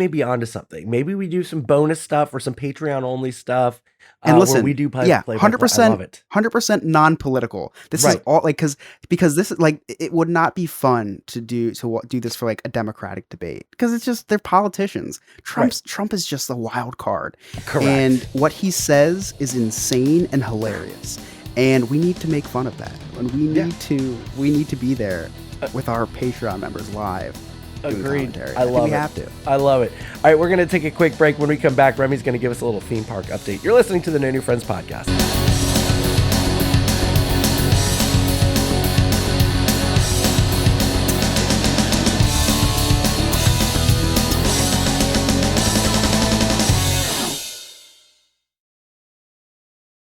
S1: be onto something. Maybe we do some bonus stuff or some Patreon only stuff.
S3: And
S1: where
S3: listen,
S1: we do play,
S3: yeah,
S1: play by play. I
S3: 100%,
S1: love it.
S3: 100% non-political. This is
S1: Right.
S3: all like because this is like it would not be fun to do this for like a Democratic debate because it's just they're politicians. Trump is just a wild card.
S1: Correct.
S3: And what he says is insane and hilarious. And we need to make fun of that. And we need to be there with our Patreon members live. doing
S1: Agreed.
S3: commentary.
S1: I
S3: think
S1: love
S3: we
S1: it.
S3: have to.
S1: I love it. All right, we're going to take a quick break. When we come back, Remy's going to give us a little theme park update. You're listening to the No New Friends podcast.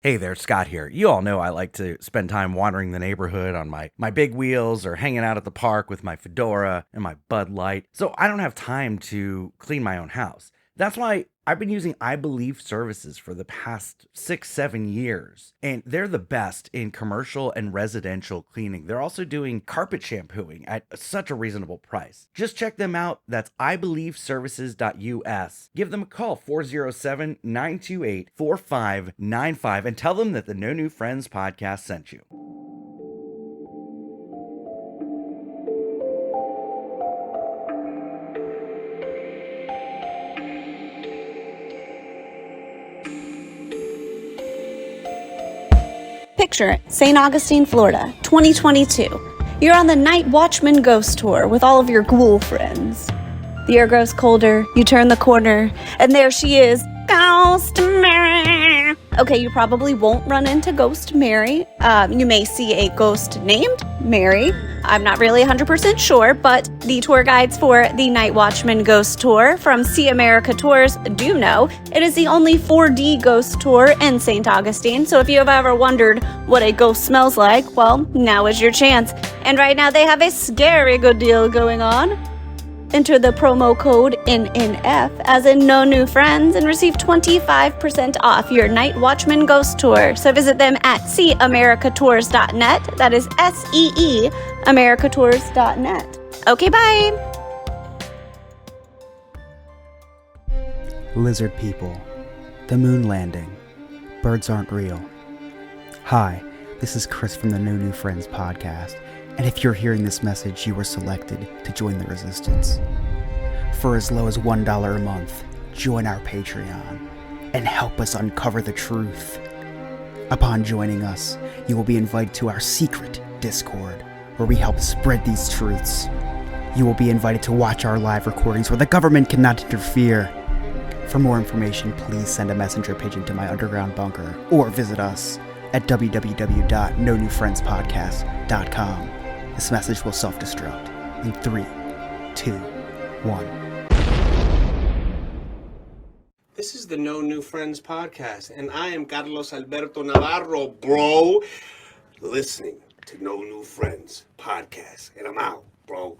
S1: Hey there, Scott here. You all know I like to spend time wandering the neighborhood on my big wheels or hanging out at the park with my fedora and my Bud Light. So I don't have time to clean my own house. That's why I've been using I Believe services for the past 6-7 years, and they're the best in commercial and residential cleaning. They're also doing carpet shampooing at such a reasonable price. Just check them out. That's ibelieveservices.us. Give them a call, 407-928-4595, and tell them that the No New Friends podcast sent you.
S7: Picture it, St. Augustine, Florida, 2022. You're on the Night Watchman Ghost Tour with all of your ghoul friends. The air grows colder, you turn the corner, and there she is, Ghost Mary. Okay, you probably won't run into Ghost Mary. You may see a ghost named Mary. I'm not really 100% sure, but the tour guides for the Night Watchman Ghost Tour from See America Tours do know it is the only 4D ghost tour in St. Augustine. So if you have ever wondered what a ghost smells like, well, now is your chance. And right now they have a scary good deal going on. Enter the promo code NNF, as in No New Friends, and receive 25% off your Night Watchman Ghost Tour. So visit them at seeamericatours.net. That is SEE americatours.net. Okay, bye.
S3: Lizard people, the moon landing, birds aren't real. Hi, this is Chris from the No New Friends podcast. And if you're hearing this message, you were selected to join the resistance. For as low as $1 a month, join our Patreon and help us uncover the truth. Upon joining us, you will be invited to our secret Discord, where we help spread these truths. You will be invited to watch our live recordings where the government cannot interfere. For more information, please send a messenger pigeon to my underground bunker or visit us at www.nonewfriendspodcast.com. This message will self-destruct in 3, 2, 1.
S8: This is the No New Friends podcast, and I am Carlos Alberto Navarro, bro. Listening to No New Friends podcast, and I'm out, bro.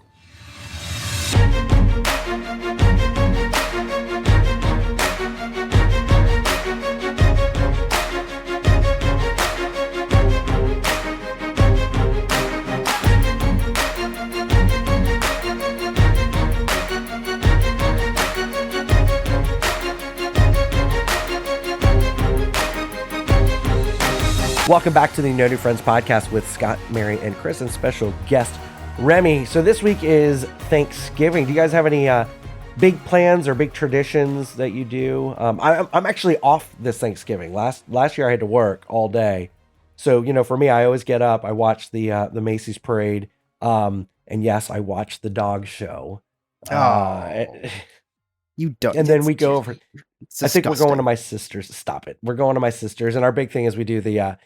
S1: Welcome back to the No New Friends podcast with Scott, Mary, and Chris, and special guest Remy. So this week is Thanksgiving. Do you guys have any big plans or big traditions that you do? I'm actually off this Thanksgiving. Last year I had to work all day, so for me, I always get up. I watch the Macy's parade, and yes, I watch the dog show.
S3: You don't.
S1: And then we go over.
S3: It's
S1: I think we're going to
S3: disgusting.
S1: my sister's. Stop it. We're going to my sister's, and our big thing is we do the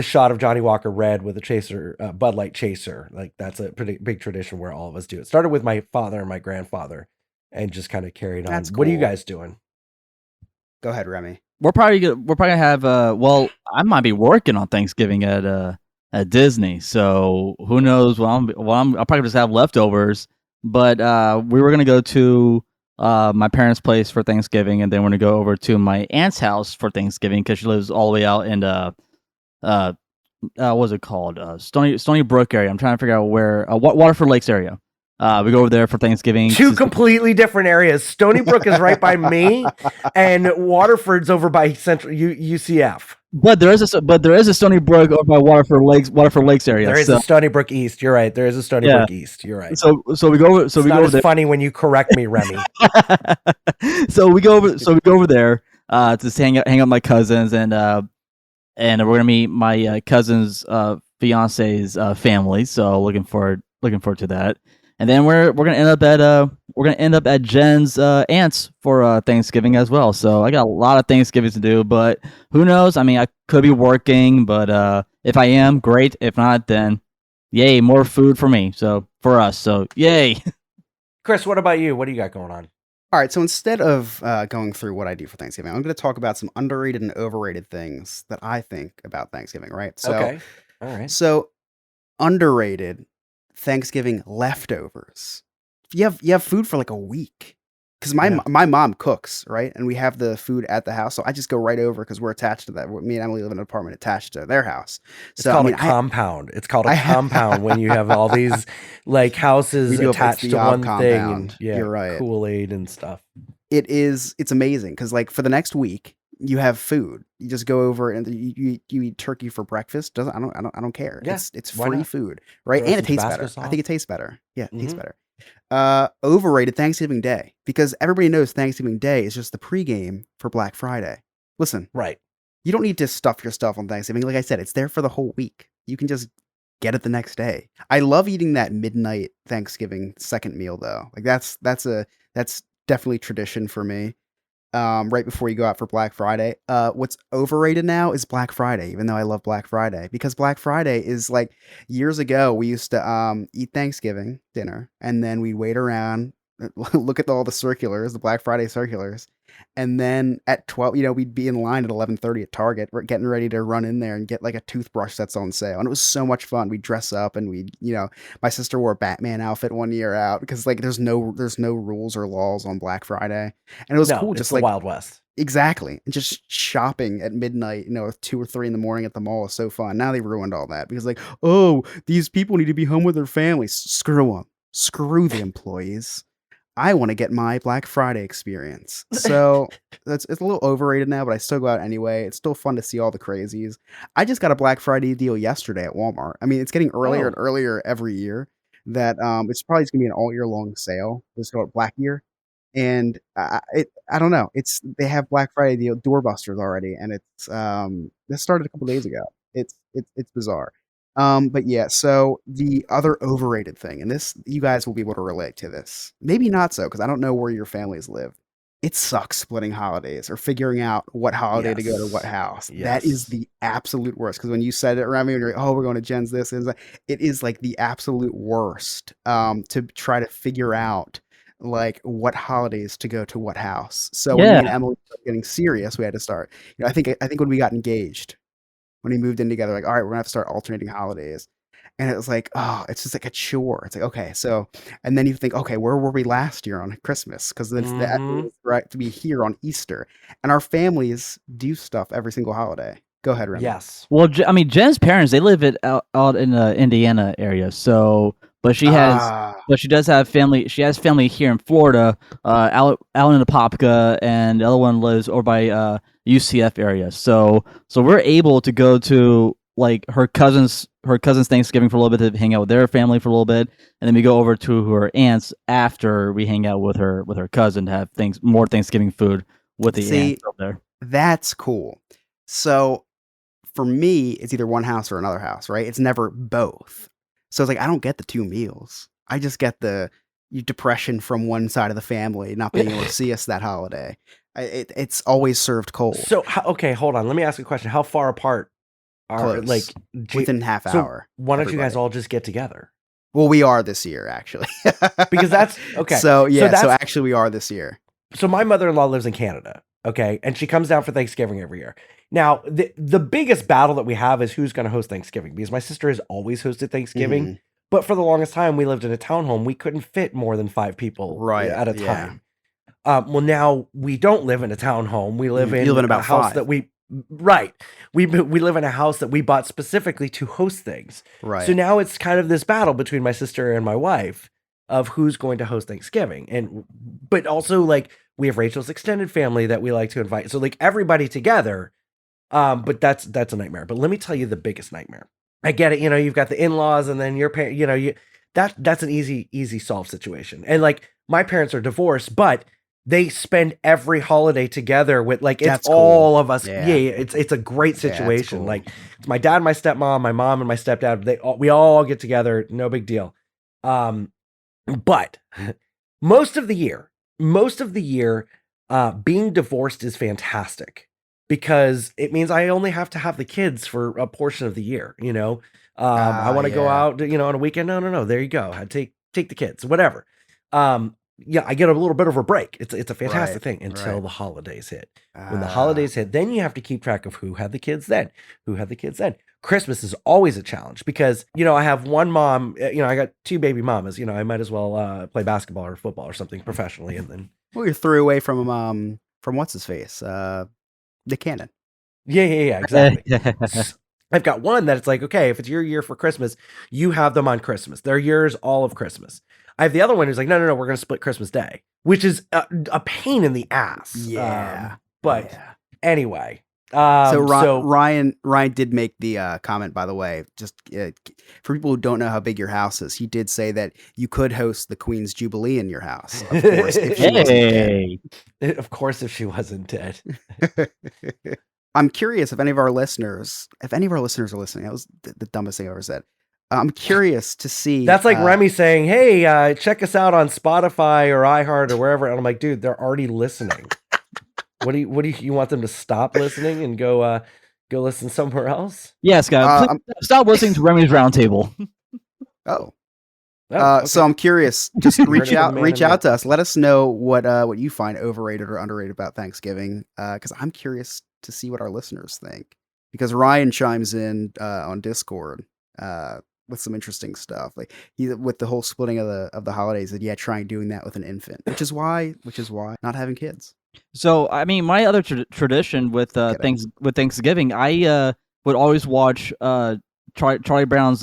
S1: shot of Johnny Walker Red with a chaser, Bud Light chaser. Like that's a pretty big tradition where all of us do it. Started with my father and my grandfather, and just kind of carried on.
S3: That's
S1: What are you
S3: cool.
S1: guys doing?
S3: Go ahead, Remy.
S2: We're probably gonna have well, I might be working on Thanksgiving at Disney, so who knows what I'll probably just have leftovers. But we were gonna go to my parents' place for Thanksgiving, and then we're gonna go over to my aunt's house for Thanksgiving because she lives all the way out in what's it called? Stony Brook area. I'm trying to figure out where Waterford Lakes area. We go over there for Thanksgiving.
S1: Two completely different areas. Stony Brook is right by me, and Waterford's over by Central UCF.
S2: But there is a Stony Brook over by Waterford Lakes area.
S1: There is a Stony Brook East. You're right. There is a Stony Brook East. You're right.
S2: So we go.
S1: It's not as funny when you correct me, Remy.
S2: So we go over there to just hang out with my cousins, and we're gonna meet my cousin's fiance's family. So looking forward to that. And then we're gonna end up at Jen's aunt's for Thanksgiving as well. So I got a lot of Thanksgiving to do, but who knows? I mean, I could be working, but if I am, great. If not, then yay, more food for me. So for us, so yay.
S1: Chris, what about you? What do you got going on?
S3: All right, so instead of going through what I do for Thanksgiving, I'm going to talk about some underrated and overrated things that I think about Thanksgiving, right? So,
S1: Okay. All right.
S3: So, underrated Thanksgiving leftovers. You have food for like a week. because my
S1: Yeah.
S3: my mom cooks, right, and we have the food at the house, so I just go right over because we're attached to that. Me and Emily live in an apartment attached to their house.
S1: It's
S3: So I
S1: called
S3: mean,
S1: a compound. It's called a
S3: I
S1: compound when you have all these like
S3: we
S1: houses
S3: do it's
S1: attached
S3: the
S1: to
S3: Yob
S1: one thing, and
S3: compound.
S1: yeah,
S3: You're right.
S1: Kool-Aid and stuff.
S3: It's amazing because like for the next week you have food. You just go over and you eat turkey for breakfast. I don't care.
S1: Yeah,
S3: It's
S1: why
S3: free
S1: not?
S3: food, right?
S1: Throw
S3: And
S1: some
S3: it tastes
S1: Tabasco
S3: better. I
S1: sauce.
S3: think it tastes better. Yeah, it tastes
S1: Mhm.
S3: better. Overrated Thanksgiving Day because everybody knows Thanksgiving Day is just the pregame for Black Friday. Listen,
S1: Right.
S3: you don't need to stuff your stuff on Thanksgiving. Like I said, it's there for the whole week. You can just get it the next day. I love eating that midnight Thanksgiving second meal though. Like that's definitely tradition for me. Right before you go out for Black Friday. What's overrated now is Black Friday, even though I love Black Friday, because Black Friday is like years ago we used to eat Thanksgiving dinner and then we'd wait around, look at all the circulars, the Black Friday circulars, and then at 12, we'd be in line at 11:30 at Target, we're getting ready to run in there and get like a toothbrush that's on sale. And it was so much fun. We'd dress up and my sister wore a Batman outfit one year out because like there's no rules or laws on Black Friday. And it was
S1: No,
S3: cool
S1: it's
S3: just
S1: the
S3: like
S1: Wild West.
S3: exactly. And just shopping at midnight, at 2 or 3 in the morning at the mall is so fun. Now they ruined all that because like, oh, these people need to be home with their families. Screw them. Screw the employees. I want to get my Black Friday experience. So it's a little overrated now, but I still go out anyway. It's still fun to see all the crazies. I just got a Black Friday deal yesterday at Walmart. I mean, it's getting earlier
S1: Oh.
S3: and earlier every year. That it's probably just gonna be an all year long sale. It's called Black Year, and I don't know. They have Black Friday deal doorbusters already, and this started a couple days ago. It's bizarre. But yeah, so the other overrated thing, and this you guys will be able to relate to this. Maybe not so, because I don't know where your families live. It sucks splitting holidays or figuring out what holiday to go to what
S1: Yes.
S3: house. That is
S1: Yes.
S3: the absolute worst. Because when you said it around me, when you're like, "Oh, we're going to Jen's this," and it is like the absolute worst. To try to figure out like what holidays to go to what house. So when me and
S2: Yeah.
S3: Emily started getting serious, we had to start. I think when we got engaged, when we moved in together, like, all right, we're gonna have to start alternating holidays. And it was like, oh, it's just like a chore. It's like, okay, so, and then you think, okay, where were we last year on Christmas? Because then that
S1: Mhm.
S3: means right to be here on Easter, and our families do stuff every single holiday. Go ahead, Remy.
S1: Yes.
S2: Well, I mean, Jen's parents, they live out in the Indiana area. So, but she does have family. She has family here in Florida, out in Apopka, and the other one lives over by UCF area. So we're able to go to like her cousin's Thanksgiving for a little bit to hang out with their family for a little bit, and then we go over to her aunt's after we hang out with her cousin to have more Thanksgiving food with the
S3: See,
S2: aunt over there.
S3: that's cool. So for me, it's either one house or another house, right? It's never both. So it's like I don't get the 2 meals. I just get the depression from one side of the family not being able to see us that holiday. It's always served cold,
S1: So okay, hold on. Let me ask you a question. How far apart are
S3: close,
S1: like
S3: within half
S1: so
S3: hour.
S1: why don't you guys
S3: everybody.
S1: all just get together?
S3: Well, we are this year actually.
S1: Because that's okay.
S3: So yeah, so
S1: that's
S3: actually we are this year.
S1: so my mother-in-law lives in Canada, okay, and she comes down for Thanksgiving every year. Now, the biggest battle that we have is who's going to host Thanksgiving because my sister has always hosted Thanksgiving,
S3: Mhm.
S1: but for the longest time we lived in a townhome. We couldn't fit more than 5 people
S3: Right,
S1: at a
S3: yeah.
S1: time. Well, now we don't live in a townhome. We live
S3: You
S1: in
S3: live in
S1: a
S3: about
S1: house
S3: 5.
S1: that we live in a house that we bought specifically to host things.
S3: Right.
S1: So now it's kind of this battle between my sister and my wife of who's going to host Thanksgiving. But also like we have Rachel's extended family that we like to invite. So like everybody together. But that's a nightmare. But let me tell you the biggest nightmare. I get it, you've got the in-laws and then your parents, that's an easy solve situation. And like my parents are divorced, but they spend every holiday together with like it's
S3: That's cool.
S1: all of us.
S3: Yeah.
S1: Yeah, it's a great
S3: Yeah, that's
S1: situation.
S3: cool.
S1: Like it's my dad, my stepmom, my mom, and my stepdad. We all get together. No big deal. But most of the year, being divorced is fantastic because it means I only have to have the kids for a portion of the year. I want to go
S3: Yeah.
S1: out, on a weekend. No. There you go. I take the kids, whatever. Yeah, I get a little bit of a break. It's a fantastic
S3: Right,
S1: thing until
S3: right.
S1: the holidays hit. When the holidays hit, then you have to keep track of who had the kids then, Christmas is always a challenge because, I have one mom, I got 2 baby mamas, I might as well play basketball or football or something professionally and then
S3: Well, you threw away from what's his face, Nick Cannon.
S1: Yeah, exactly. I've got one that it's like, okay, if it's your year for Christmas, you have them on Christmas. They're yours all of Christmas. I have the other one who's like, no, we're going to split Christmas Day, which is a pain in the ass.
S3: Yeah.
S1: Anyway.
S3: So Ryan did make the comment, by the way, just for people who don't know how big your house is, he did say that you could host the Queen's Jubilee in your house. Of course, if she wasn't dead.
S1: Of course, if she wasn't dead.
S3: I'm curious if any of our listeners are listening. That was the dumbest thing I ever said. I'm curious to see.
S1: That's like Remy saying, hey, check us out on Spotify or iHeart or wherever. And I'm like, dude, they're already listening. What do you want them to stop listening and go listen somewhere else?
S2: Yes, guys. Stop listening to Remy's Roundtable.
S3: Okay. So I'm curious. Just reach out to us. Let us know what you find overrated or underrated about Thanksgiving. Because I'm curious to see what our listeners think. Because Ryan chimes in on Discord with some interesting stuff. Like he with the whole splitting of the holidays. And trying doing that with an infant, which is why not having kids.
S2: So I mean, my other tradition with Thanksgiving, I would always watch Charlie Brown's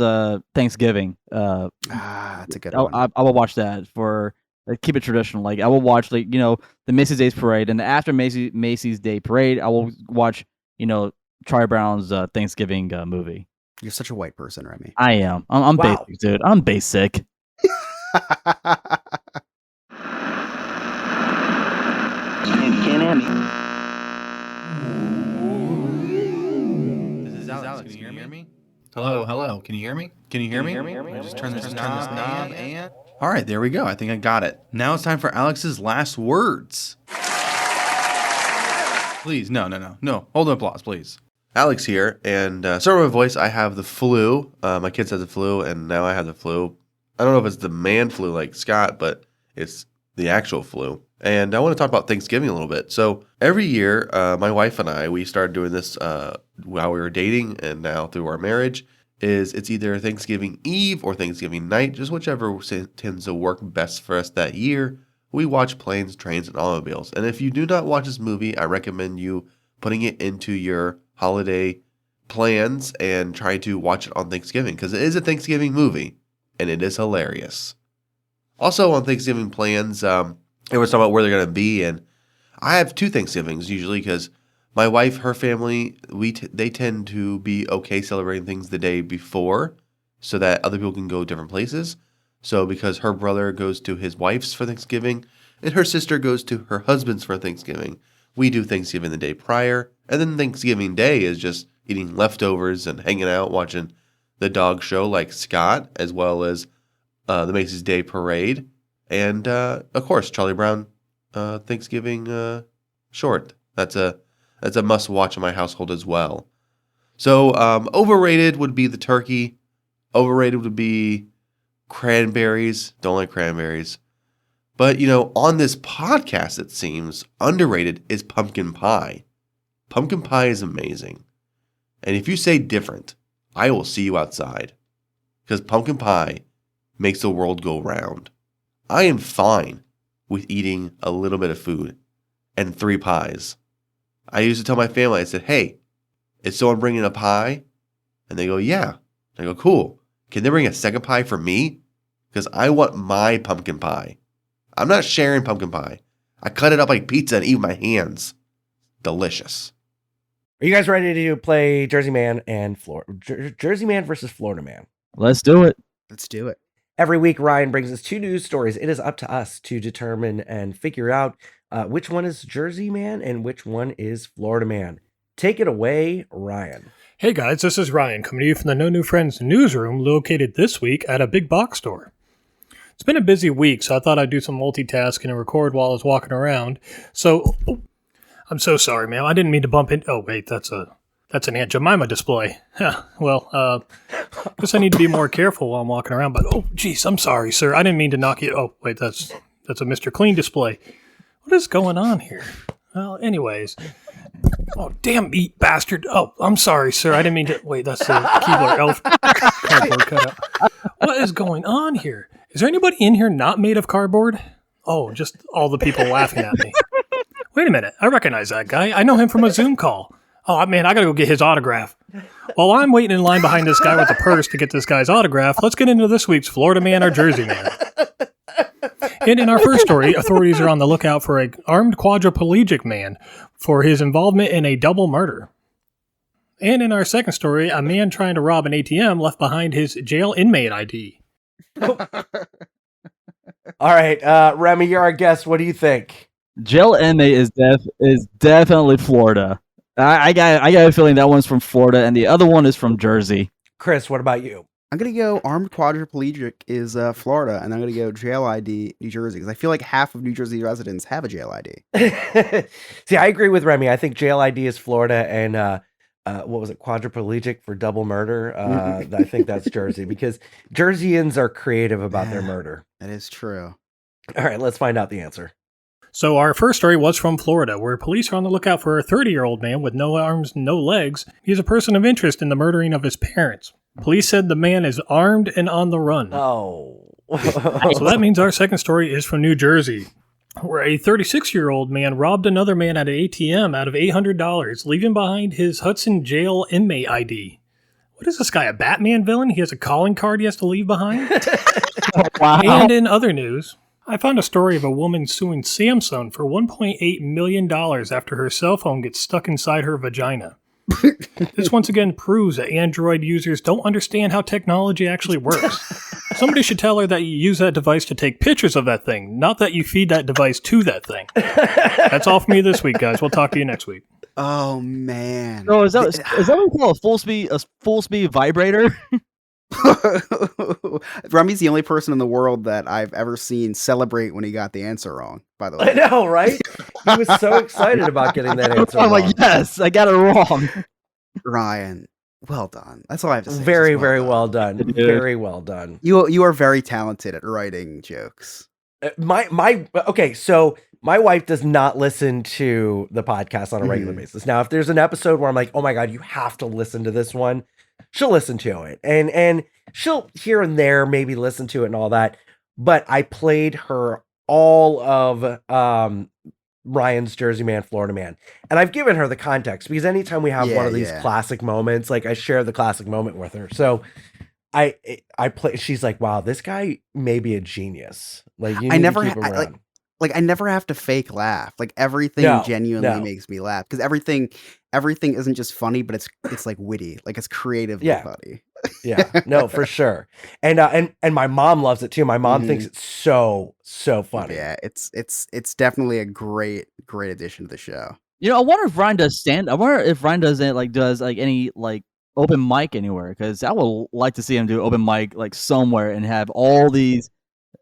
S2: Thanksgiving.
S3: That's a good one.
S2: I will watch that for keep it traditional. Like I will watch the Macy's Day Parade, and after Macy's Day Parade, I will watch Charlie Brown's Thanksgiving movie.
S3: You're such a white person, Remy.
S2: I am. I'm basic, dude. I'm basic.
S9: Can't hear me.
S10: This is Alex. Can you hear me? Hello. Can you hear me? Can you hear me? I just turn this knob and... All right, there we go. I think I got it. Now it's time for Alex's last words. Please, no. Hold the applause, please.
S11: Alex here, and sorry my voice. I have the flu. My kids have the flu, and now I have the flu. I don't know if it's the man flu like Scott, but it's the actual flu. And I want to talk about Thanksgiving a little bit. So every year, my wife and I, we started doing this while we were dating, and now through our marriage, it's either Thanksgiving Eve or Thanksgiving night, just whichever tends to work best for us that year. We watch Planes, Trains, and Automobiles. And if you do not watch this movie, I recommend you putting it into your holiday plans and try to watch it on Thanksgiving, because it is a Thanksgiving movie, and it is hilarious. Also on Thanksgiving plans, everyone's talking about where they're going to be, and I have two Thanksgivings usually because my wife, her family, they tend to be okay celebrating things the day before so that other people can go different places. So because her brother goes to his wife's for Thanksgiving and her sister goes to her husband's for Thanksgiving, we do Thanksgiving the day prior, and then Thanksgiving Day is just eating leftovers and hanging out, watching the dog show like Scott, as well as the Macy's Day Parade, and of course Charlie Brown Thanksgiving short. That's a must watch in my household as well. So overrated would be the turkey. Overrated would be cranberries. Don't like cranberries. But on this podcast, it seems underrated is pumpkin pie. Pumpkin pie is amazing. And if you say different, I will see you outside. Because pumpkin pie makes the world go round. I am fine with eating a little bit of food and 3 pies. I used to tell my family, I said, hey, is someone bringing a pie? And they go, yeah. I go, cool. Can they bring a second pie for me? Because I want my pumpkin pie. I'm not sharing pumpkin pie. I cut it up like pizza and eat with my hands. Delicious.
S1: Are you guys ready to play Jersey Man and Jersey Man versus Florida Man?
S2: Let's do it.
S3: Let's do it.
S1: Every week, Ryan brings us 2 news stories. It is up to us to determine and figure out which one is Jersey Man and which one is Florida Man. Take it away, Ryan.
S12: Hey guys, this is Ryan coming to you from the No New Friends newsroom located this week at a big box store. It's been a busy week, so I thought I'd do some multitasking and record while I was walking around. So, I'm so sorry, ma'am. I didn't mean to bump in. Oh, wait, that's an Aunt Jemima display. Well, guess I need to be more careful while I'm walking around. But geez, I'm sorry, sir. I didn't mean to knock you. Oh, wait, that's a Mr. Clean display. What is going on here? Well, anyways. Oh, damn, eat bastard. Oh, I'm sorry, sir. I didn't mean to. Wait, that's the Keebler Elf cardboard cutout. What is going on here? Is there anybody in here not made of cardboard? Oh, just all the people laughing at me. Wait a minute. I recognize that guy. I know him from a Zoom call. Oh, man, I got to go get his autograph. While I'm waiting in line behind this guy with the purse to get this guy's autograph, let's get into this week's Florida Man or Jersey Man. And in our first story, authorities are on the lookout for an armed quadriplegic man for his involvement in a double murder. And in our second story, a man trying to rob an ATM left behind his jail inmate ID.
S1: All right, Remy, you're our guest. What do you think?
S2: Jail inmate is definitely Florida. I got a feeling that one's from Florida, and the other one is from Jersey.
S1: Chris, what about you?
S3: I'm going to go armed quadriplegic is Florida, and I'm going to go jail ID New Jersey, because I feel like half of New Jersey residents have a jail ID.
S1: See, I agree with Remy. I think jail ID is Florida, and what was it, quadriplegic for double murder? I think that's Jersey, because Jerseyans are creative about their murder.
S3: That is true.
S1: All right, let's find out the answer.
S12: So our first story was from Florida, where police are on the lookout for a 30-year-old man with no arms, no legs. He's a person of interest in the murdering of his parents. Police said the man is armed and on the run.
S1: Oh.
S12: So that means our second story is from New Jersey, where a 36-year-old man robbed another man at an ATM out of $800, leaving behind his Hudson jail inmate ID. What is this guy, a Batman villain? He has a calling card he has to leave behind?
S2: Wow.
S12: And in other news, I found a story of a woman suing Samsung for $1.8 million after her cell phone gets stuck inside her vagina. This once again proves that Android users don't understand how technology actually works. Somebody should tell her that you use that device to take pictures of that thing, not that you feed that device to that thing. That's all for me this week, guys. We'll talk to you next week.
S3: Oh, man.
S2: So is that what we call a full speed vibrator?
S3: Remy's the only person in the world that I've ever seen celebrate when he got the answer wrong, by the way.
S1: I know, right? He was so excited about getting that answer
S2: I'm
S1: wrong.
S2: like, yes, I got it wrong.
S3: Ryan, well done. That's all I have to say.
S1: Very,
S3: Just
S1: very
S3: done.
S1: well done.
S2: Dude.
S1: Very well done.
S3: You are very talented at writing jokes.
S1: Okay, so my wife does not listen to the podcast on a regular basis. Now, if there's an episode where I'm like, oh my God, you have to listen to this one, she'll listen to it. And she'll here and there maybe listen to it and all that. But I played her all of Ryan's Jersey Man, Florida Man. And I've given her the context because anytime we have one of these classic moments, like I share the classic moment with her. So I play, she's like, wow, this guy may be a genius. Like you need to keep him around.
S3: I never have to fake laugh. Like everything genuinely makes me laugh because everything isn't just funny, but it's like witty. Like it's creatively funny.
S1: Yeah, no, for sure. And my mom loves it too. My mom thinks it's so funny.
S3: Yeah, it's definitely a great addition to the show.
S2: You know, I wonder if Ryan does I wonder if Ryan does any open mic anywhere, because I would like to see him do open mic like somewhere and have all these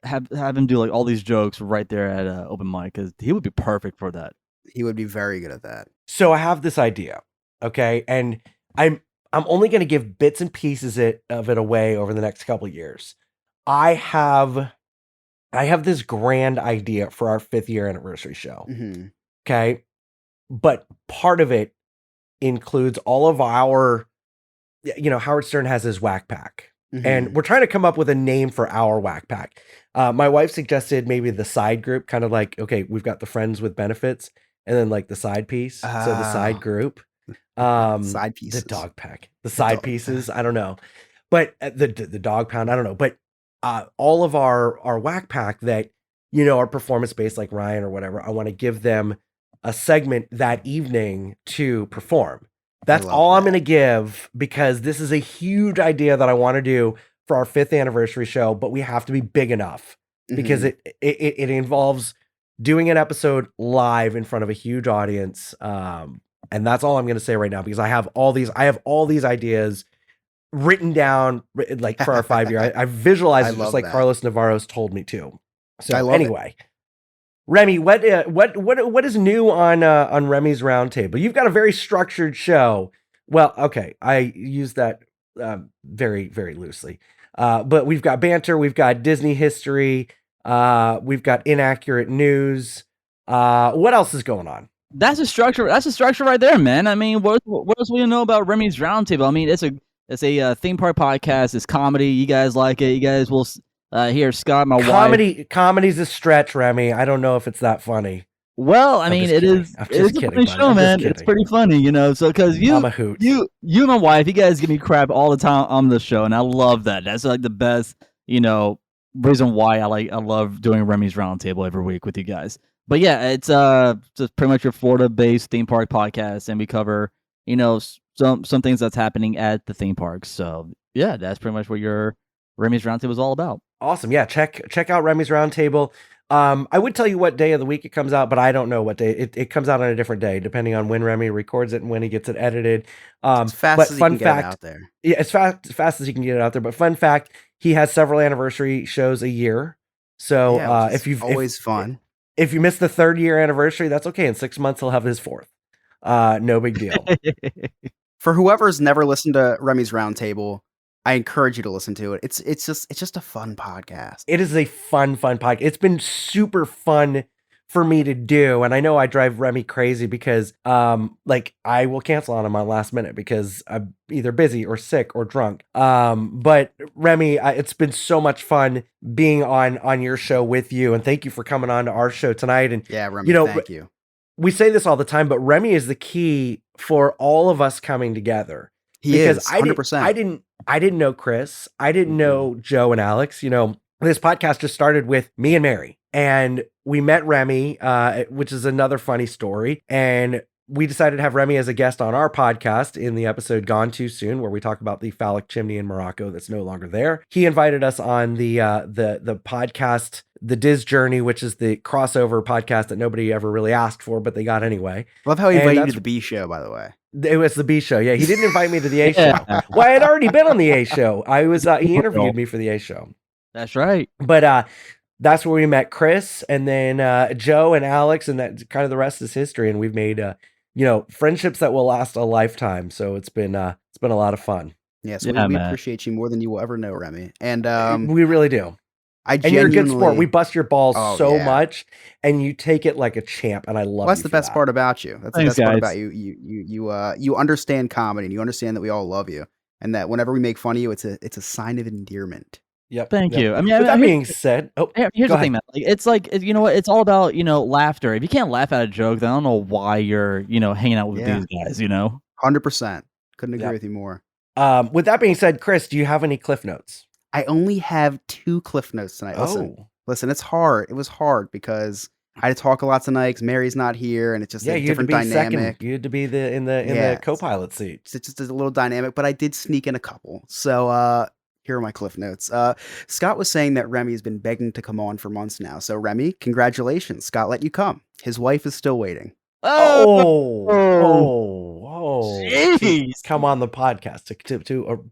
S2: have him do like all these jokes right there at open mic, because he would be perfect for that.
S3: He would be very good at that.
S1: So I have this idea, okay, and I'm only going to give bits and pieces of it away over the next couple of years. I have this grand idea for our 5th year anniversary show. Okay. But part of it includes all of our, Howard Stern has his Whack Pack. And we're trying to come up with a name for our Whack Pack. My wife suggested maybe the side group, kind of like, okay, we've got the friends with benefits and then like the side piece. So the side group.
S3: Side pieces.
S1: The dog pack. The side pieces. I don't know. But the dog pound, I don't know. But all of our Whack Pack that, are performance based like Ryan or whatever, I want to give them a segment that evening to perform. That's all I'm going to give, because this is a huge idea that I want to do for our 5th anniversary show, but we have to be big enough because it involves doing an episode live in front of a huge audience. And that's all I'm going to say right now, because I have all these ideas written down like for our 5 year. I visualized it just like Carlos Navarro's told me to. So anyway, Remy, what is new on Remy's Roundtable? You've got a very structured show. Well, okay, I use that very, very loosely. But we've got banter, we've got Disney history, we've got inaccurate news. What else is going on?
S2: That's a structure. That's a structure right there, man. I mean, what else do you know about Remy's Roundtable? I mean, it's a theme park podcast. It's comedy. You guys like it. You guys will. Here, Scott, my wife.
S1: Comedy's a stretch, Remy. I don't know if it's that funny.
S2: Well, I
S1: I'm
S2: mean,
S1: just
S2: it
S1: kidding.
S2: is.
S1: I'm
S2: It's
S1: just
S2: a
S1: kidding,
S2: funny
S1: buddy.
S2: show,
S1: I'm just
S2: man. It's
S1: kidding.
S2: pretty funny, you know. So, because
S1: I'm a hoot.
S2: you and my wife, you guys give me crap all the time on the show, and I love that. That's like the best, reason why I love doing Remy's Roundtable every week with you guys. But yeah, it's just pretty much your Florida-based theme park podcast, and we cover some things that's happening at the theme parks. So yeah, that's pretty much what your Remy's Roundtable is all about.
S1: Awesome. Yeah, check out Remy's Roundtable. I would tell you what day of the week it comes out, but I don't know what day. It comes out on a different day, depending on when Remy records it and when he gets it edited.
S3: As fast
S1: but
S3: as
S1: fun
S3: you can get
S1: fact,
S3: it out there.
S1: Yeah, as fast as you can get it out there. But fun fact, he has several anniversary shows a year. So
S3: Yeah, which is
S1: if you've
S3: always fun.
S1: if you missed the 3rd year anniversary, that's okay. In 6 months, he'll have his 4th. No big deal.
S3: For whoever's never listened to Remy's Roundtable, I encourage you to listen to it. It's just a fun podcast.
S1: It is a fun podcast. It's been super fun for me to do, and I know I drive Remy crazy because I will cancel on him on last minute because I'm either busy or sick or drunk. But Remy, it's been so much fun being on your show with you, and thank you for coming on to our show tonight. And
S3: Yeah, Remy, thank you.
S1: We say this all the time, but Remy is the key for all of us coming together.
S3: He is 100%.
S1: I didn't know Chris. I didn't know Joe and Alex. This podcast just started with me and Mary, and we met Remy, which is another funny story. And we decided to have Remy as a guest on our podcast in the episode Gone Too Soon, where we talk about the phallic chimney in Morocco that's no longer there. He invited us on the podcast, The Diz Journey, which is the crossover podcast that nobody ever really asked for, but they got anyway.
S3: Love how he invited you to the B show, by the way.
S1: It was the B show. Yeah, he didn't invite me to the A show. Well, I had already been on the A show. I was he interviewed me for the A show.
S2: That's right.
S1: But that's where we met Chris, and then Joe and Alex, and that kind of the rest is history. And we've made friendships that will last a lifetime. So it's been a lot of fun.
S3: Yes, we appreciate you more than you will ever know, Remy. And
S1: we really do. And you're a good sport. We bust your balls much, and you take it like a champ. And I love.
S3: That's
S1: you
S3: the
S1: for
S3: best
S1: that.
S3: part about you. That's
S2: Thanks,
S3: the best part
S2: guys.
S3: about you. You understand comedy, and you understand that we all love you, and that whenever we make fun of you, it's a sign of endearment.
S1: Yep.
S2: Thank you. I mean,
S1: With that being said,
S2: here's
S1: go
S2: the thing, man.
S1: ahead.
S2: It's like, you know what? It's all about, laughter. If you can't laugh at a joke, then I don't know why you're, hanging out with these guys,
S3: 100%. Couldn't agree with you more.
S1: With that being said, Chris, do you have any cliff notes?
S3: I only have 2 cliff notes tonight. Listen, it's hard. It was hard because I had to talk a lot tonight because Mary's not here, and it's just a different dynamic.
S1: You had to be in the co-pilot seat.
S3: It's just a little dynamic, but I did sneak in a couple. So here are my cliff notes. Scott was saying that Remy has been begging to come on for months now. So Remy, congratulations. Scott let you come. His wife is still waiting.
S1: Jeez. Come on the podcast to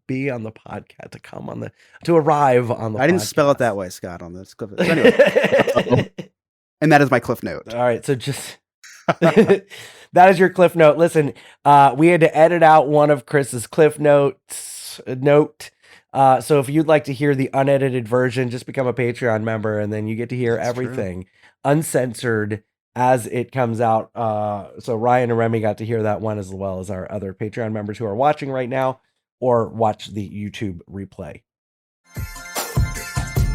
S1: be on the podcast, to arrive on the podcast.
S3: I didn't spell it that way, Scott, on this cliff note. So anyway, and that is my cliff note.
S1: All right, so just that is your cliff note. Listen, we had to edit out one of Chris's cliff notes. So if you'd like to hear the unedited version, just become a Patreon member, and then you get to hear everything uncensored as it comes out. So Ryan and Remy got to hear that one, as well as our other Patreon members who are watching right now or watch the YouTube replay.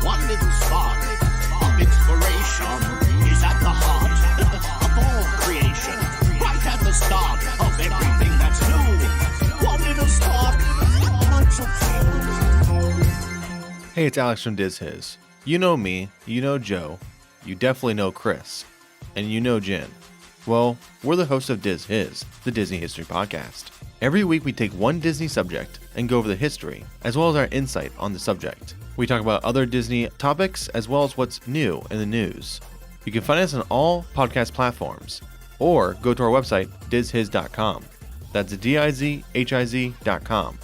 S13: One little spark of inspiration is at the heart of all creation, right at the start of everything that's new. One little spark.
S10: Hey, it's Alex from Diz His. You know me, you know Joe, you definitely know Chris, and you know Jen. Well, we're the hosts of Diz His, the Disney History Podcast. Every week we take one Disney subject and go over the history, as well as our insight on the subject. We talk about other Disney topics, as well as what's new in the news. You can find us on all podcast platforms, or go to our website, dizhiz.com. That's DIZHIZ.com.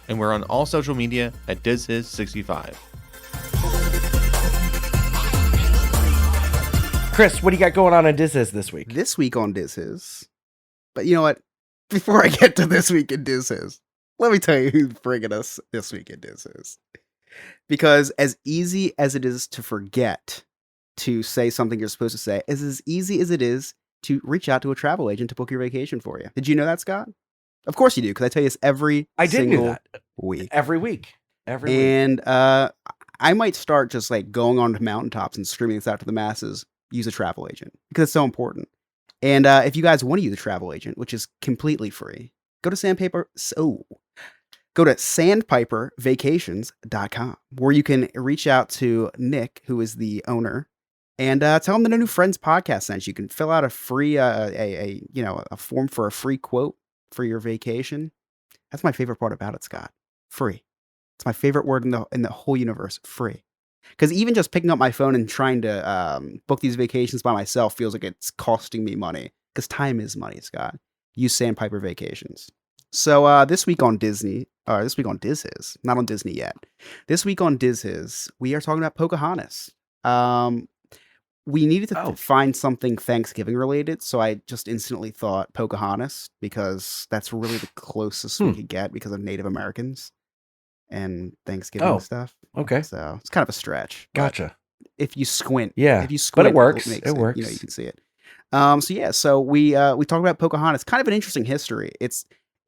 S10: And we're on all social media at DizHiz65.
S1: Chris, what do you got going on Diz His this week?
S3: This week on Diz His. But you know what? Before I get to this week in Diz His, let me tell you who's bringing us this week in Diz His. Because as easy as it is to forget to say something you're supposed to say, is as easy as it is to reach out to a travel agent to book your vacation for you. Did you know that, Scott? Of course you do, because I tell you this every single week.
S1: Every week.
S3: And I might start just like going on to mountaintops and screaming this out to the masses. Use a travel agent because it's so important. And if you guys want to use a travel agent, which is completely free, go to sandpipervacations.com, where you can reach out to Nick, who is the owner, and tell him the No New Friends podcast sent you. You can fill out a free a form for a free quote for your vacation. That's my favorite part about it, Scott. Free. It's my favorite word in the whole universe. Free. Because even just picking up my phone and trying to book these vacations by myself feels like it's costing me money. Because time is money, Scott. Use Sandpiper Vacations. So this week on Disney, or this week on DizHiz, not on Disney yet. This week on DizHiz, we are talking about Pocahontas. We needed to find something Thanksgiving related, so I just instantly thought Pocahontas because that's really the closest we could get because of Native Americans and Thanksgiving stuff.
S1: Okay.
S3: So it's kind of a stretch.
S1: Gotcha.
S3: If you squint,
S1: Yeah,
S3: if you squint,
S1: but it works.
S3: makes
S1: It works.
S3: you can see it. So we talked about Pocahontas. Kind of an interesting history.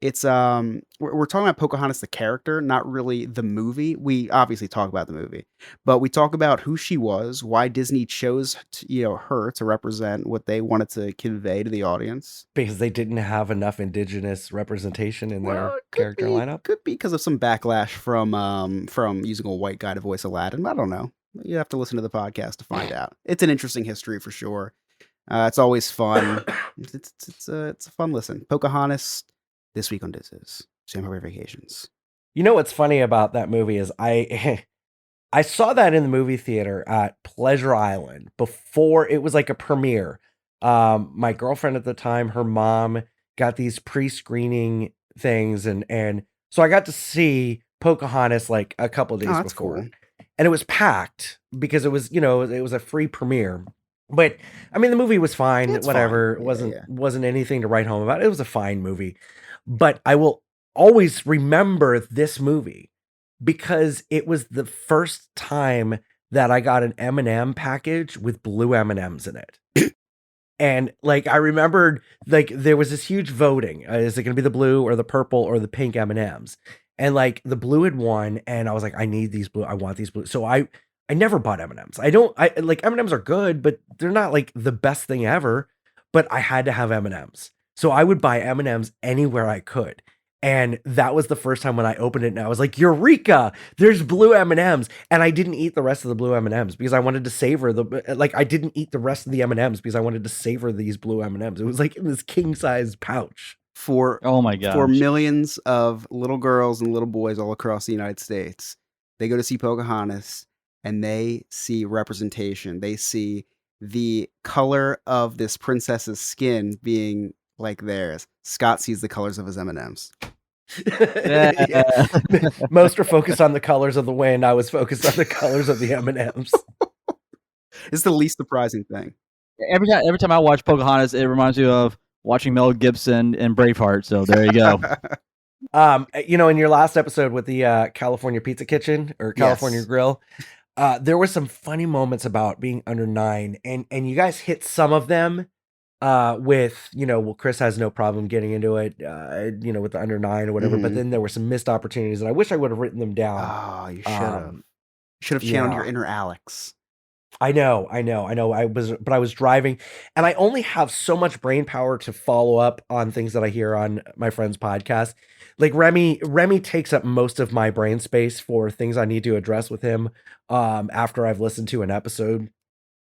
S3: We're talking about Pocahontas the character, not really the movie. We obviously talk about the movie, but we talk about who she was, why Disney chose her to represent what they wanted to convey to the audience.
S1: Because they didn't have enough indigenous representation in their character lineup.
S3: Could be because of some backlash from using a white guy to voice Aladdin. I don't know. You have to listen to the podcast to find out. It's an interesting history for sure. It's always fun. It's a fun listen. Pocahontas this week on DizHiz. Sandpiper Vacations.
S1: You know what's funny about that movie is I saw that in the movie theater at Pleasure Island before it was like a premiere. My girlfriend at the time, her mom got these pre-screening things, and so I got to see Pocahontas like a couple days before.
S3: Cool.
S1: And it was packed because it was a free premiere. But I mean, the movie was fine.
S3: It's
S1: whatever.
S3: fine.
S1: It wasn't anything to write home about. It was a fine movie. But I will always remember this movie because it was the first time that I got an M&M package with blue M&Ms in it. And like I remembered, like there was this huge voting. Is it going to be the blue or the purple or the pink M&Ms? And like the blue had won, and I was like, I need these blue. I want these blue. So I never bought M&Ms. I like M&Ms are good, but they're not like the best thing ever. But I had to have M&Ms. So I would buy M&Ms anywhere I could. And that was the first time when I opened it and I was like, Eureka, there's blue M&Ms. And I didn't eat the rest of the blue M&Ms because I wanted to savor I didn't eat the rest of the M&Ms because I wanted to savor these blue M&Ms. It was like in this king size pouch.
S2: Oh my gosh.
S3: For millions of little girls and little boys all across the United States, they go to see Pocahontas and they see representation. They see the color of this princess's skin being like theirs. Scott sees the colors of his M&Ms.
S1: Yeah. Most are focused on the colors of the wind. I was focused on the colors of the M&Ms.
S3: It's the least surprising thing.
S2: Every time I watch Pocahontas, it reminds me of watching Mel Gibson and Braveheart. So there you go.
S1: In your last episode with the California Pizza Kitchen or California Grill, there were some funny moments about being under 9, and you guys hit some of them with, Chris has no problem getting into it, with the under 9 or whatever. But then there were some missed opportunities, and I wish I would have written them down.
S3: Oh, you should have. Should have channeled your inner Alex.
S1: I know. I was driving, and I only have so much brain power to follow up on things that I hear on my friend's podcast. Like Remy takes up most of my brain space for things I need to address with him after I've listened to an episode.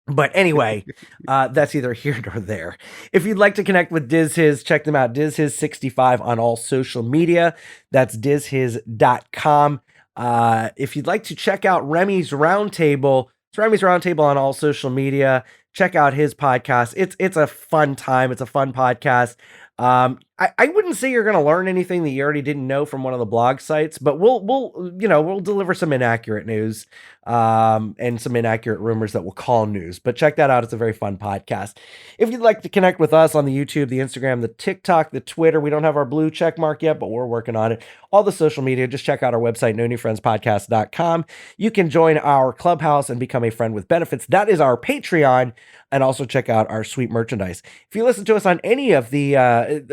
S1: But anyway, that's either here nor there. If you'd like to connect with DizHiz, check them out. DizHiz65 on all social media. That's DizHiz.com. If you'd like to check out Remy's Roundtable, it's Remy's Roundtable on all social media. Check out his podcast. It's a fun time. It's a fun podcast. I wouldn't say you're going to learn anything that you already didn't know from one of the blog sites, but we'll deliver some inaccurate news, and some inaccurate rumors that we'll call news, but check that out. It's a very fun podcast. If you'd like to connect with us on the YouTube, the Instagram, the TikTok, the Twitter, we don't have our blue check mark yet, but we're working on it. All the social media, just check out our website, nonewfriendspodcast.com. You can join our clubhouse and become a friend with benefits. That is our Patreon, and also check out our sweet merchandise. If you listen to us on any of the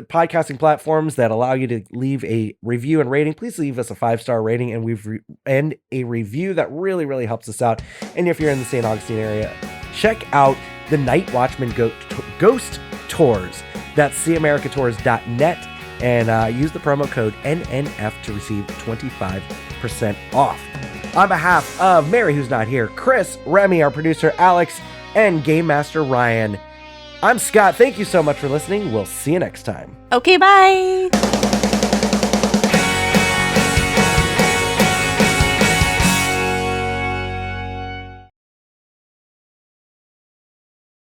S1: podcast podcasting platforms that allow you to leave a review and rating, please leave us a 5-star rating and a review. That really, really helps us out. And if you're in the St. Augustine area, check out the Night Watchman Ghost Tours. That's seamericatours.net, and use the promo code NNF to receive 25% off. On behalf of Mary, who's not here, Chris, Remy, our producer, Alex, and Game Master Ryan, I'm Scott. Thank you so much for listening. We'll see you next time.
S7: Okay, bye.